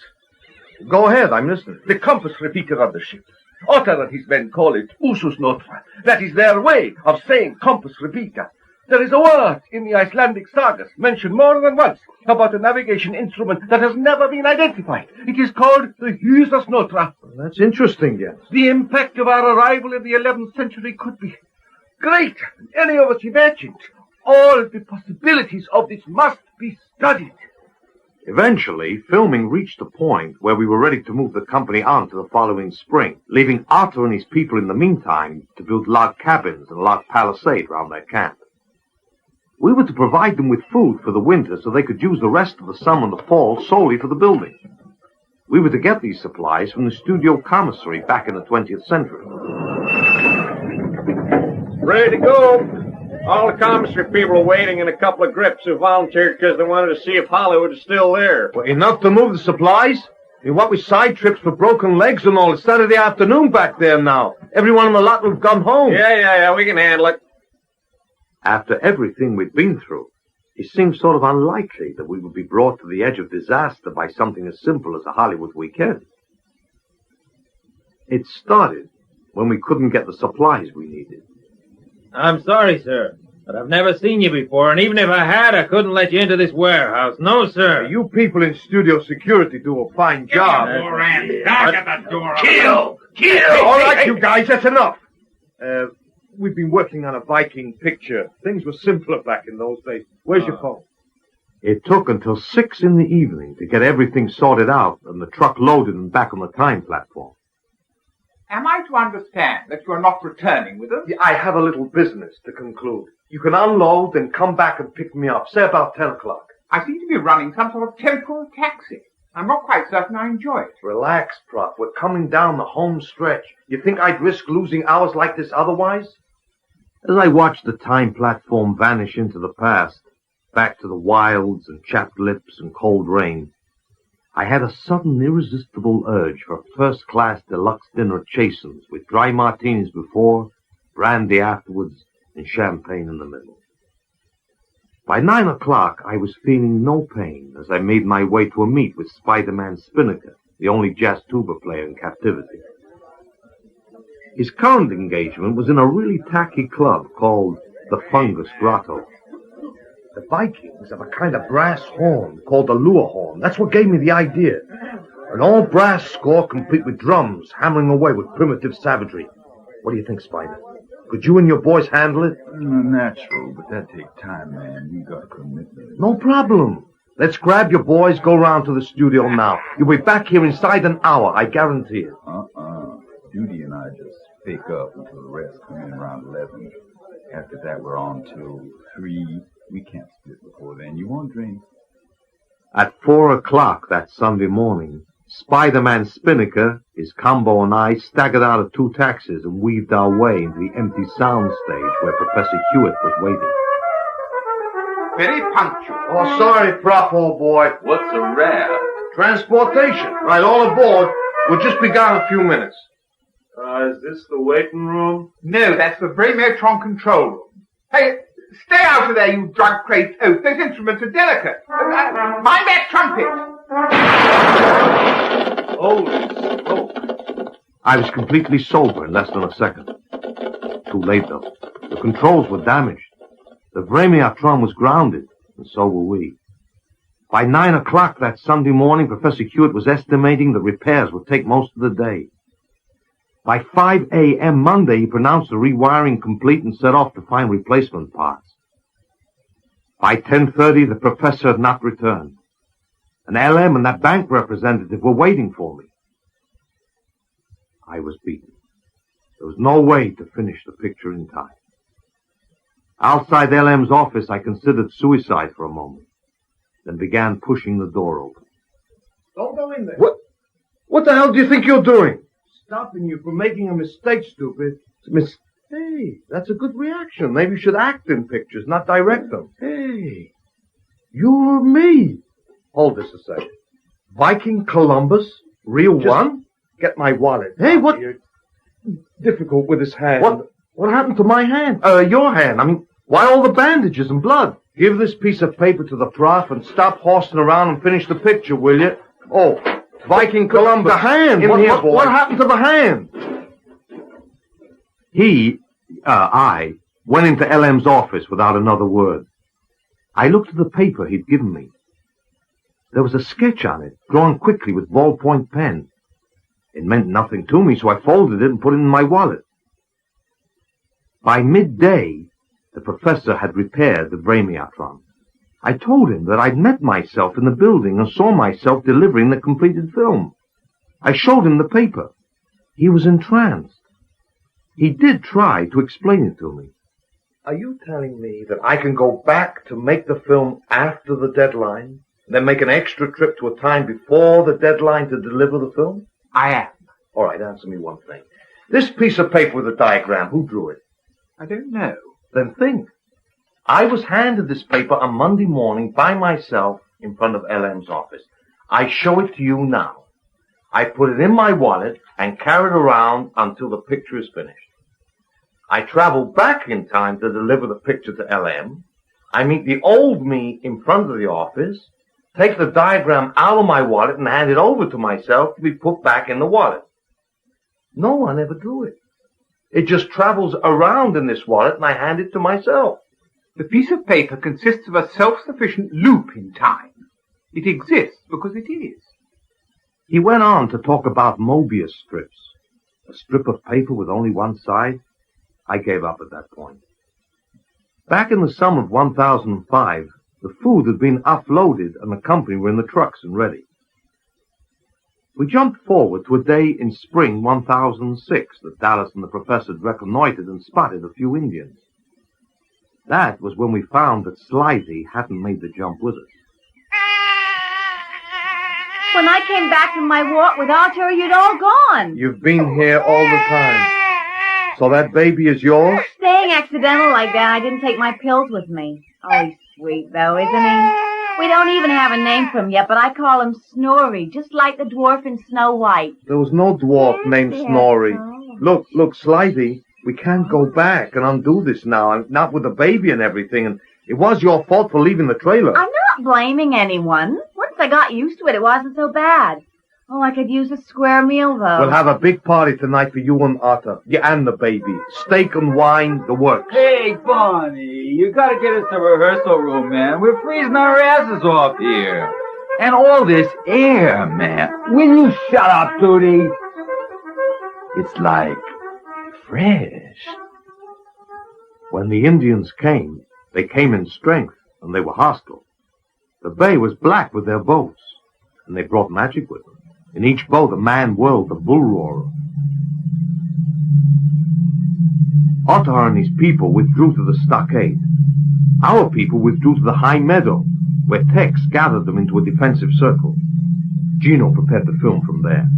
Go ahead, I'm listening. The compass repeater of the ship. Otter and his men call it usus notra. That is their way of saying compass repeater. There is a word in the Icelandic sagas mentioned more than once about a navigation instrument that has never been identified. It is called the usus notra. That's interesting, yes. The impact of our arrival in the 11th century could be greater than any of us imagined. All the possibilities of this must be studied. Eventually, filming reached a point where we were ready to move the company on to the following spring, leaving Otter and his people in the meantime to build log cabins and log palisade around their camp. We were to provide them with food for the winter so they could use the rest of the summer and the fall solely for the building. We were to get these supplies from the studio commissary back in the 20th century. Ready to go. All the commissary people are waiting and a couple of grips who volunteered because they wanted to see if Hollywood is still there. Well, enough to move the supplies? I mean, what with side trips for broken legs and all, it's Saturday afternoon back there now. Everyone in the lot will have gone home. Yeah, we can handle it. After everything we'd been through, it seemed sort of unlikely that we would be brought to the edge of disaster by something as simple as a Hollywood weekend. It started when we couldn't get the supplies we needed. I'm sorry, sir, but I've never seen you before, and even if I had, I couldn't let you into this warehouse. No, sir. You people in studio security do a fine job. Knock at the door. Kill! All right, you guys, that's enough. We've been working on a Viking picture. Things were simpler back in those days. Where's your phone? It took until 6 in the evening to get everything sorted out and the truck loaded and back on the time platform. Am I to understand that you are not returning with us? I have a little business to conclude. You can unload and come back and pick me up, say about 10 o'clock. I seem to be running some sort of temporal taxi. I'm not quite certain I enjoy it. Relax, Prof. We're coming down the home stretch. You think I'd risk losing hours like this otherwise? As I watched the time platform vanish into the past, back to the wilds and chapped lips and cold rain, I had a sudden irresistible urge for a first-class deluxe dinner at Chasen's with dry martinis before, brandy afterwards, and champagne in the middle. By 9 o'clock, I was feeling no pain as I made my way to a meet with Spider-Man Spinnaker, the only jazz tuba player in captivity. His current engagement was in a really tacky club called the Fungus Grotto. The Vikings have a kind of brass horn called the lure horn. That's what gave me the idea. An all-brass score complete with drums hammering away with primitive savagery. What do you think, Spider? Could you and your boys handle it? Natural, but that takes time, man. You got commitment. No problem. Let's grab your boys, go round to the studio now. You'll be back here inside an hour, I guarantee it. Judy and I just pick up until the rest come in around 11. After that, we're on till 3. We can't split before then. You want drinks? At 4 o'clock that Sunday morning, Spider-Man Spinnaker, his combo, and I staggered out of 2 taxis and weaved our way into the empty sound stage where Professor Hewett was waiting. Very punctual. Oh, sorry, Prof, old boy. What's a rap? Transportation. Right, all aboard. We'll just be gone a few minutes. Is this the waiting room? No, that's the Braymotron control room. Hey, stay out of there, you drug-crazed oaf. Those instruments are delicate. Mind that trumpet. Holy smoke. I was completely sober in less than a second. Too late, though. The controls were damaged. The Vremiatron was grounded, and so were we. By 9 o'clock that Sunday morning, Professor Hewett was estimating the repairs would take most of the day. By 5 a.m. Monday, he pronounced the rewiring complete and set off to find replacement parts. By 10:30, the professor had not returned. An LM and that bank representative were waiting for me. I was beaten. There was no way to finish the picture in time. Outside LM's office, I considered suicide for a moment, then began pushing the door open. Don't go in there. What the hell do you think you're doing? Stopping you from making a mistake, stupid. Hey, that's a good reaction. Maybe you should act in pictures, not direct them. Hey, you're me. Hold this a second. Viking Columbus, real one? Get my wallet. Hey, what? Here. Difficult with his hand. What happened to my hand? Your hand. I mean, why all the bandages and blood? Give this piece of paper to the prof and stop horsing around and finish the picture, will you? Oh, Viking Columbus. The hand. What happened to the hand? I went into LM's office without another word. I looked at the paper he'd given me. There was a sketch on it, drawn quickly with ballpoint pen. It meant nothing to me, so I folded it and put it in my wallet. By midday, the professor had repaired the Vremiatron. I told him that I'd met myself in the building and saw myself delivering the completed film. I showed him the paper. He was entranced. He did try to explain it to me. Are you telling me that I can go back to make the film after the deadline, then make an extra trip to a time before the deadline to deliver the film? I am. All right, answer me one thing. This piece of paper with a diagram, who drew it? I don't know. Then think. I was handed this paper on Monday morning by myself in front of LM's office. I show it to you now. I put it in my wallet and carry it around until the picture is finished. I travel back in time to deliver the picture to LM. I meet the old me in front of the office, take the diagram out of my wallet and hand it over to myself to be put back in the wallet. No one ever drew it. It just travels around in this wallet and I hand it to myself. The piece of paper consists of a self-sufficient loop in time. It exists because it is. He went on to talk about Mobius strips. A strip of paper with only one side. I gave up at that point. Back in the summer of 1005, the food had been offloaded and the company were in the trucks and ready. We jumped forward to a day in spring 1006 that Dallas and the professor had reconnoitered and spotted a few Indians. That was when we found that Slithy hadn't made the jump with us. When I came back from my walk without her, you'd all gone. You've been here all the time. So that baby is yours? Staying accidental like that, I didn't take my pills with me. Oh, he's sweet, though, isn't he? We don't even have a name for him yet, but I call him Snorri, just like the dwarf in Snow White. There was no dwarf named Snorri. Look, Slithy, we can't go back and undo this now, and not with the baby and everything, and it was your fault for leaving the trailer. I'm not blaming anyone. Once I got used to it, it wasn't so bad. Oh, I could use a square meal, though. We'll have a big party tonight for you and Otter. Yeah, and the baby. Steak and wine, the works. Hey, Barney, you gotta get us to rehearsal room, man. We're freezing our asses off here. And all this air, man. Will you shut up, Tootie? It's like fresh. When the Indians came, they came in strength, and they were hostile. The bay was black with their boats, and they brought magic with them. In each boat, a man whirled the bull roarer. Ottar and his people withdrew to the stockade. Our people withdrew to the high meadow, where Tex gathered them into a defensive circle. Gino prepared the film from there.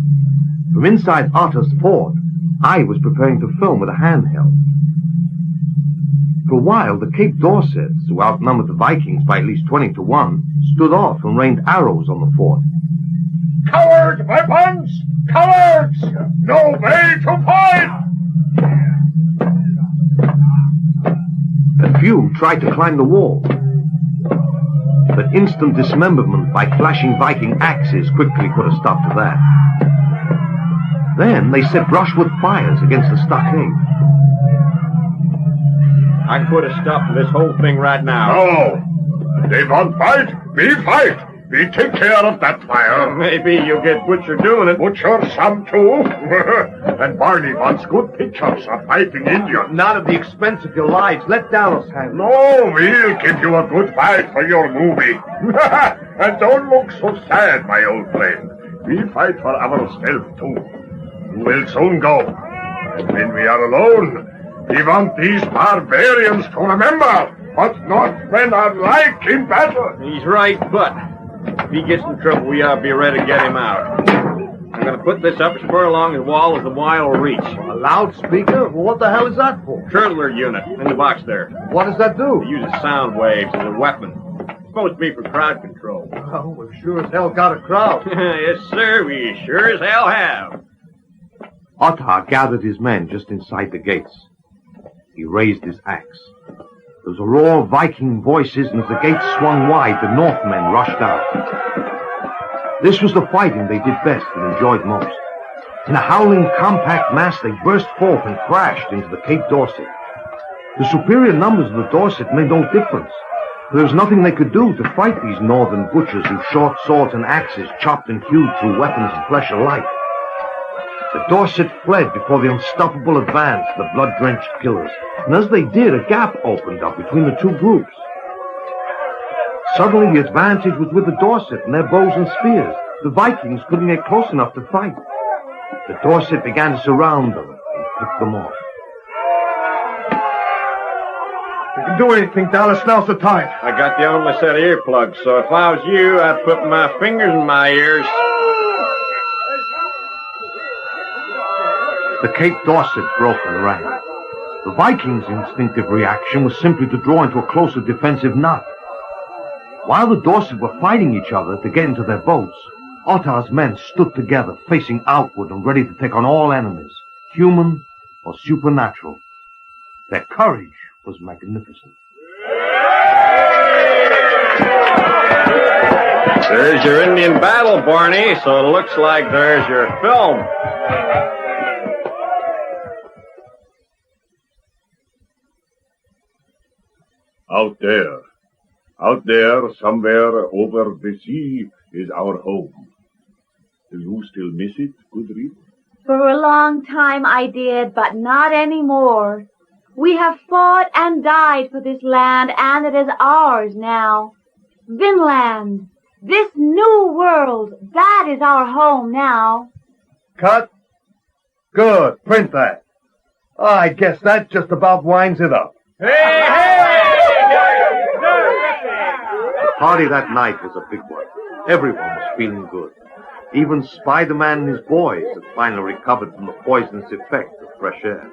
From inside Ottar's fort, I was preparing to film with a handheld. For a while, the Cape Dorsets, who outnumbered the Vikings by at least 20-1, stood off and rained arrows on the fort. Cowards, weapons! Cowards! No way to fight! A few tried to climb the wall. but instant dismemberment by flashing Viking axes quickly put a stop to that. Then they set brushwood fires against the stockade. I can put a stop to this whole thing right now. No! They won't fight. We fight. We take care of that fire. Maybe you'll get Butcher doing it. Butcher some too. And Barney wants good pictures of fighting Indians. Not at the expense of your lives. Let Dallas have it. No, we'll give you a good fight for your movie. And don't look so sad, my old friend. We fight for ourselves too. You will soon go. And when we are alone, we want these barbarians to remember what Northmen are like in battle. He's right, but if he gets in trouble, we ought to be ready to get him out. I'm going to put this up as far along the wall as the wire will reach. A loudspeaker? Well, what the hell is that for? Turtler unit in the box there. What does that do? It uses sound waves as a weapon. It's supposed to be for crowd control. Oh, we've sure as hell got a crowd. Yes, sir, we sure as hell have. Ottar gathered his men just inside the gates. He raised his axe. There was a roar of Viking voices, and as the gates swung wide, the Northmen rushed out. This was the fighting they did best and enjoyed most. In a howling, compact mass, they burst forth and crashed into the Cape Dorset. The superior numbers of the Dorset made no difference. There was nothing they could do to fight these northern butchers whose short swords and axes chopped and hewed through weapons of flesh alike. The Dorset fled before the unstoppable advance of the blood-drenched killers, and as they did, a gap opened up between the two groups. Suddenly, the advantage was with the Dorset and their bows and spears. The Vikings couldn't get close enough to fight. The Dorset began to surround them and pick them off. You can do anything, Dallas. Now's the time. I got the only set of earplugs, so if I was you, I'd put my fingers in my ears. The Cape Dorset broke and ran. The Vikings' instinctive reaction was simply to draw into a closer defensive knot. While the Dorset were fighting each other to get into their boats, Ottar's men stood together, facing outward and ready to take on all enemies, human or supernatural. Their courage was magnificent. There's your Indian battle, Barney, so it looks like there's your film. Out there, somewhere over the sea, is our home. Do you still miss it, Goodread? For a long time I did, but not anymore. We have fought and died for this land, and it is ours now. Vinland, this new world, that is our home now. Cut. Good. Print that. I guess that just about winds it up. The party that night was a big one. Everyone was feeling good. Even Spider-Man and his boys had finally recovered from the poisonous effect of fresh air.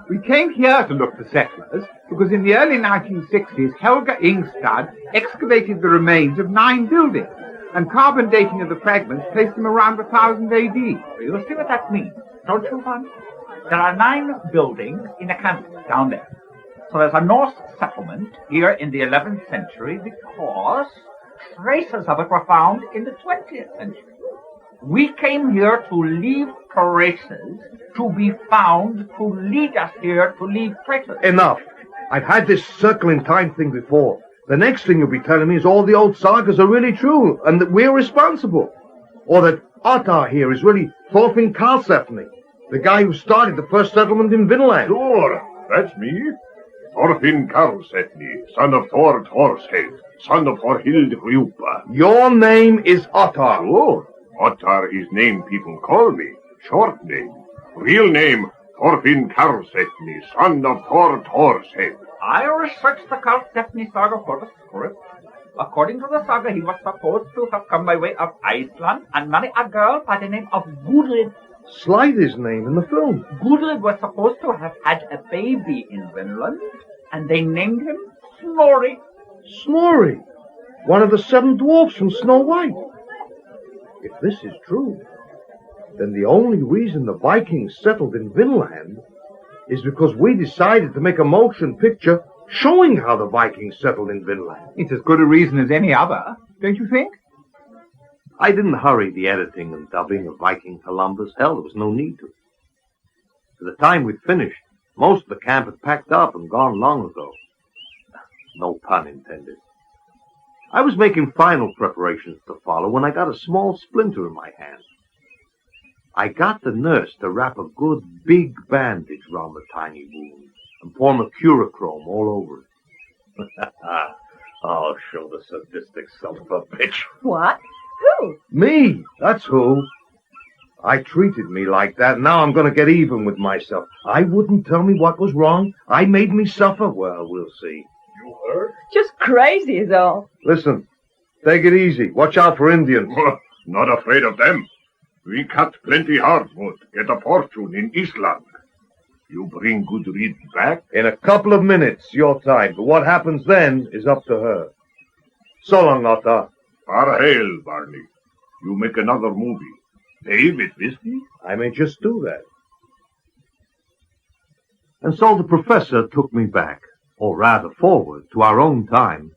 We came here to look for settlers because in the early 1960s, Helga Ingstad excavated the remains of 9 buildings, and carbon dating of the fragments placed them around 1000 AD. You'll see what that means, don't you, Hon? There are 9 buildings in a camp down there. So there's a Norse settlement here in the 11th century because traces of it were found in the 20th century. We came here to leave traces, to be found, to lead us here, to leave traces. Enough. I've had this circle in time thing before. The next thing you'll be telling me is all the old sagas are really true, and that we're responsible. Or that Ottar here is really Thorfinn Karlsefni, the guy who started the first settlement in Vinland. Sure, that's me. Thorfinn Karlsefni, son of Thor Thorshead, son of Thorhild Rjupa. Your name is Ottar. Sure. Ottar is name people call me. Short name. Real name, Thorfinn Karlsefni, son of Thor Thorshead. I researched the Karlsefni saga for the script. According to the saga, he was supposed to have come by way of Iceland and marry a girl by the name of Gudrid. Slide his name in the film. Gudrid was supposed to have had a baby in Vinland, and they named him Snorri. Snorri, one of the 7 dwarfs from Snow White. If this is true, then the only reason the Vikings settled in Vinland is because we decided to make a motion picture showing how the Vikings settled in Vinland. It's as good a reason as any other, don't you think? I didn't hurry the editing and dubbing of Viking Columbus. Hell, there was no need to. By the time we'd finished, most of the camp had packed up and gone long ago. No pun intended. I was making final preparations to follow when I got a small splinter in my hand. I got the nurse to wrap a good big bandage round the tiny wound and pour mercurochrome all over it. I'll show the sadistic son of a bitch. What? Who? Me, that's who. I treated me like that. Now I'm going to get even with myself. I wouldn't tell me what was wrong. I made me suffer. Well, we'll see. You heard? Just crazy is all. Listen, take it easy. Watch out for Indians. Not afraid of them. We cut plenty hardwood, get a fortune in Island. You bring Gudrid back? In a couple of minutes, your time. But what happens then is up to her. So long, Otta. Farhail, Barney. You make another movie. Pay with whiskey? I may just do that. And so the professor took me back, or rather forward, to our own time,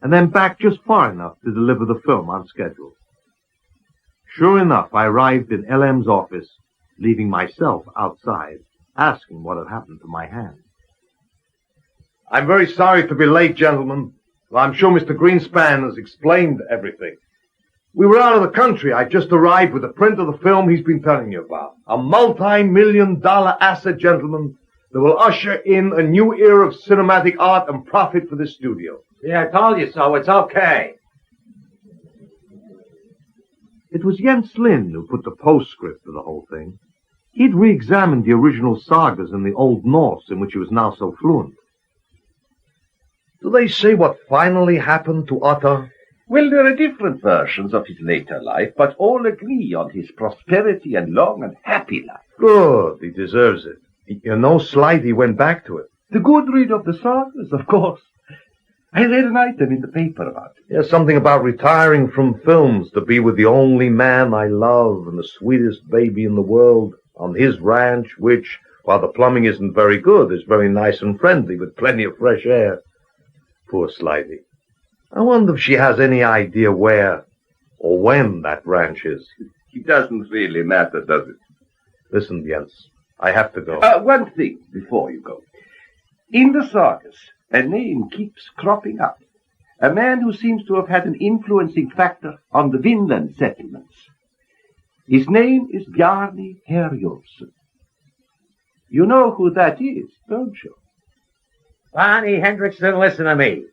and then back just far enough to deliver the film on schedule. Sure enough, I arrived in LM's office, leaving myself outside, asking what had happened to my hand. I'm very sorry to be late, gentlemen. Well, I'm sure Mr. Greenspan has explained everything. We were out of the country. I just arrived with a print of the film he's been telling you about. A multi-million-dollar asset, gentlemen, that will usher in a new era of cinematic art and profit for this studio. Yeah, I told you so. It's okay. It was Jens Lind who put the postscript to the whole thing. He'd re-examined the original sagas in the Old Norse, in which he was now so fluent. Do they say what finally happened to Otta? Well, there are different versions of his later life, but all agree on his prosperity and long and happy life. Good, he deserves it. You know, Slight, he went back to it. The good read of the sagas, of course. I read an item in the paper about it. Yes, something about retiring from films to be with the only man I love and the sweetest baby in the world on his ranch, which, while the plumbing isn't very good, is very nice and friendly with plenty of fresh air. Poor Slighty. I wonder if she has any idea where or when that ranch is. It doesn't really matter, does it? Listen, Jens, I have to go. One thing before you go. In the sagas, a name keeps cropping up. A man who seems to have had an influencing factor on the Vinland settlements. His name is Barney Hendrikson. You know who that is, don't you? Barney Hendrikson, listen to me.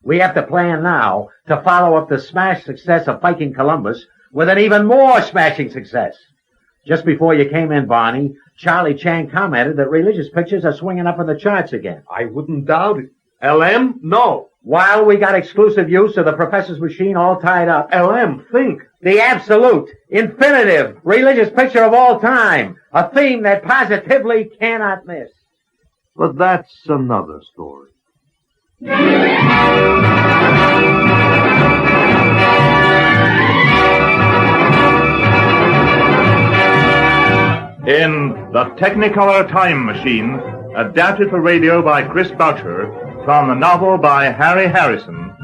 We have to plan now to follow up the smash success of Viking Columbus with an even more smashing success. Just before you came in, Barney, Charlie Chang commented that religious pictures are swinging up in the charts again. I wouldn't doubt it. LM? No. While we got exclusive use of the professor's machine all tied up. LM, think. The absolute, infinitive, religious picture of all time. A theme that positively cannot miss. But that's another story. In The Technicolour Time Machine, adapted for radio by Chris Boucher, from the novel by Harry Harrison,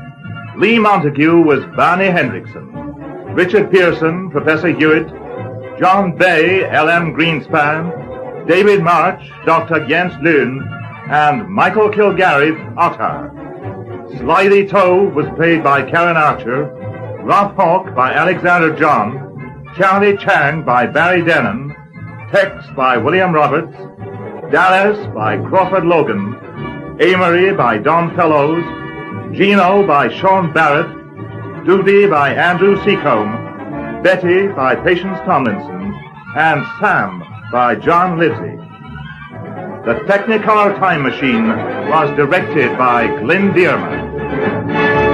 Lee Montagu was Barney Hendrikson, Richard Pearson, Professor Hewett, John Bay, L.M. Greenspan, David March, Dr. Jens Lund, and Michael Kilgarry, Ottar. Slithy Toe was played by Karen Archer, Rob Hawke by Alexander John, Charlie Chang by Barry Denon, Tex by William Roberts, Dallas by Crawford Logan, Amory by Don Fellows, Gino by Sean Barrett, Doody by Andrew Seacombe, Betty by Patience Tomlinson, and Sam by John Livesey. The Technicolour Time Machine was directed by Glenn Dearman.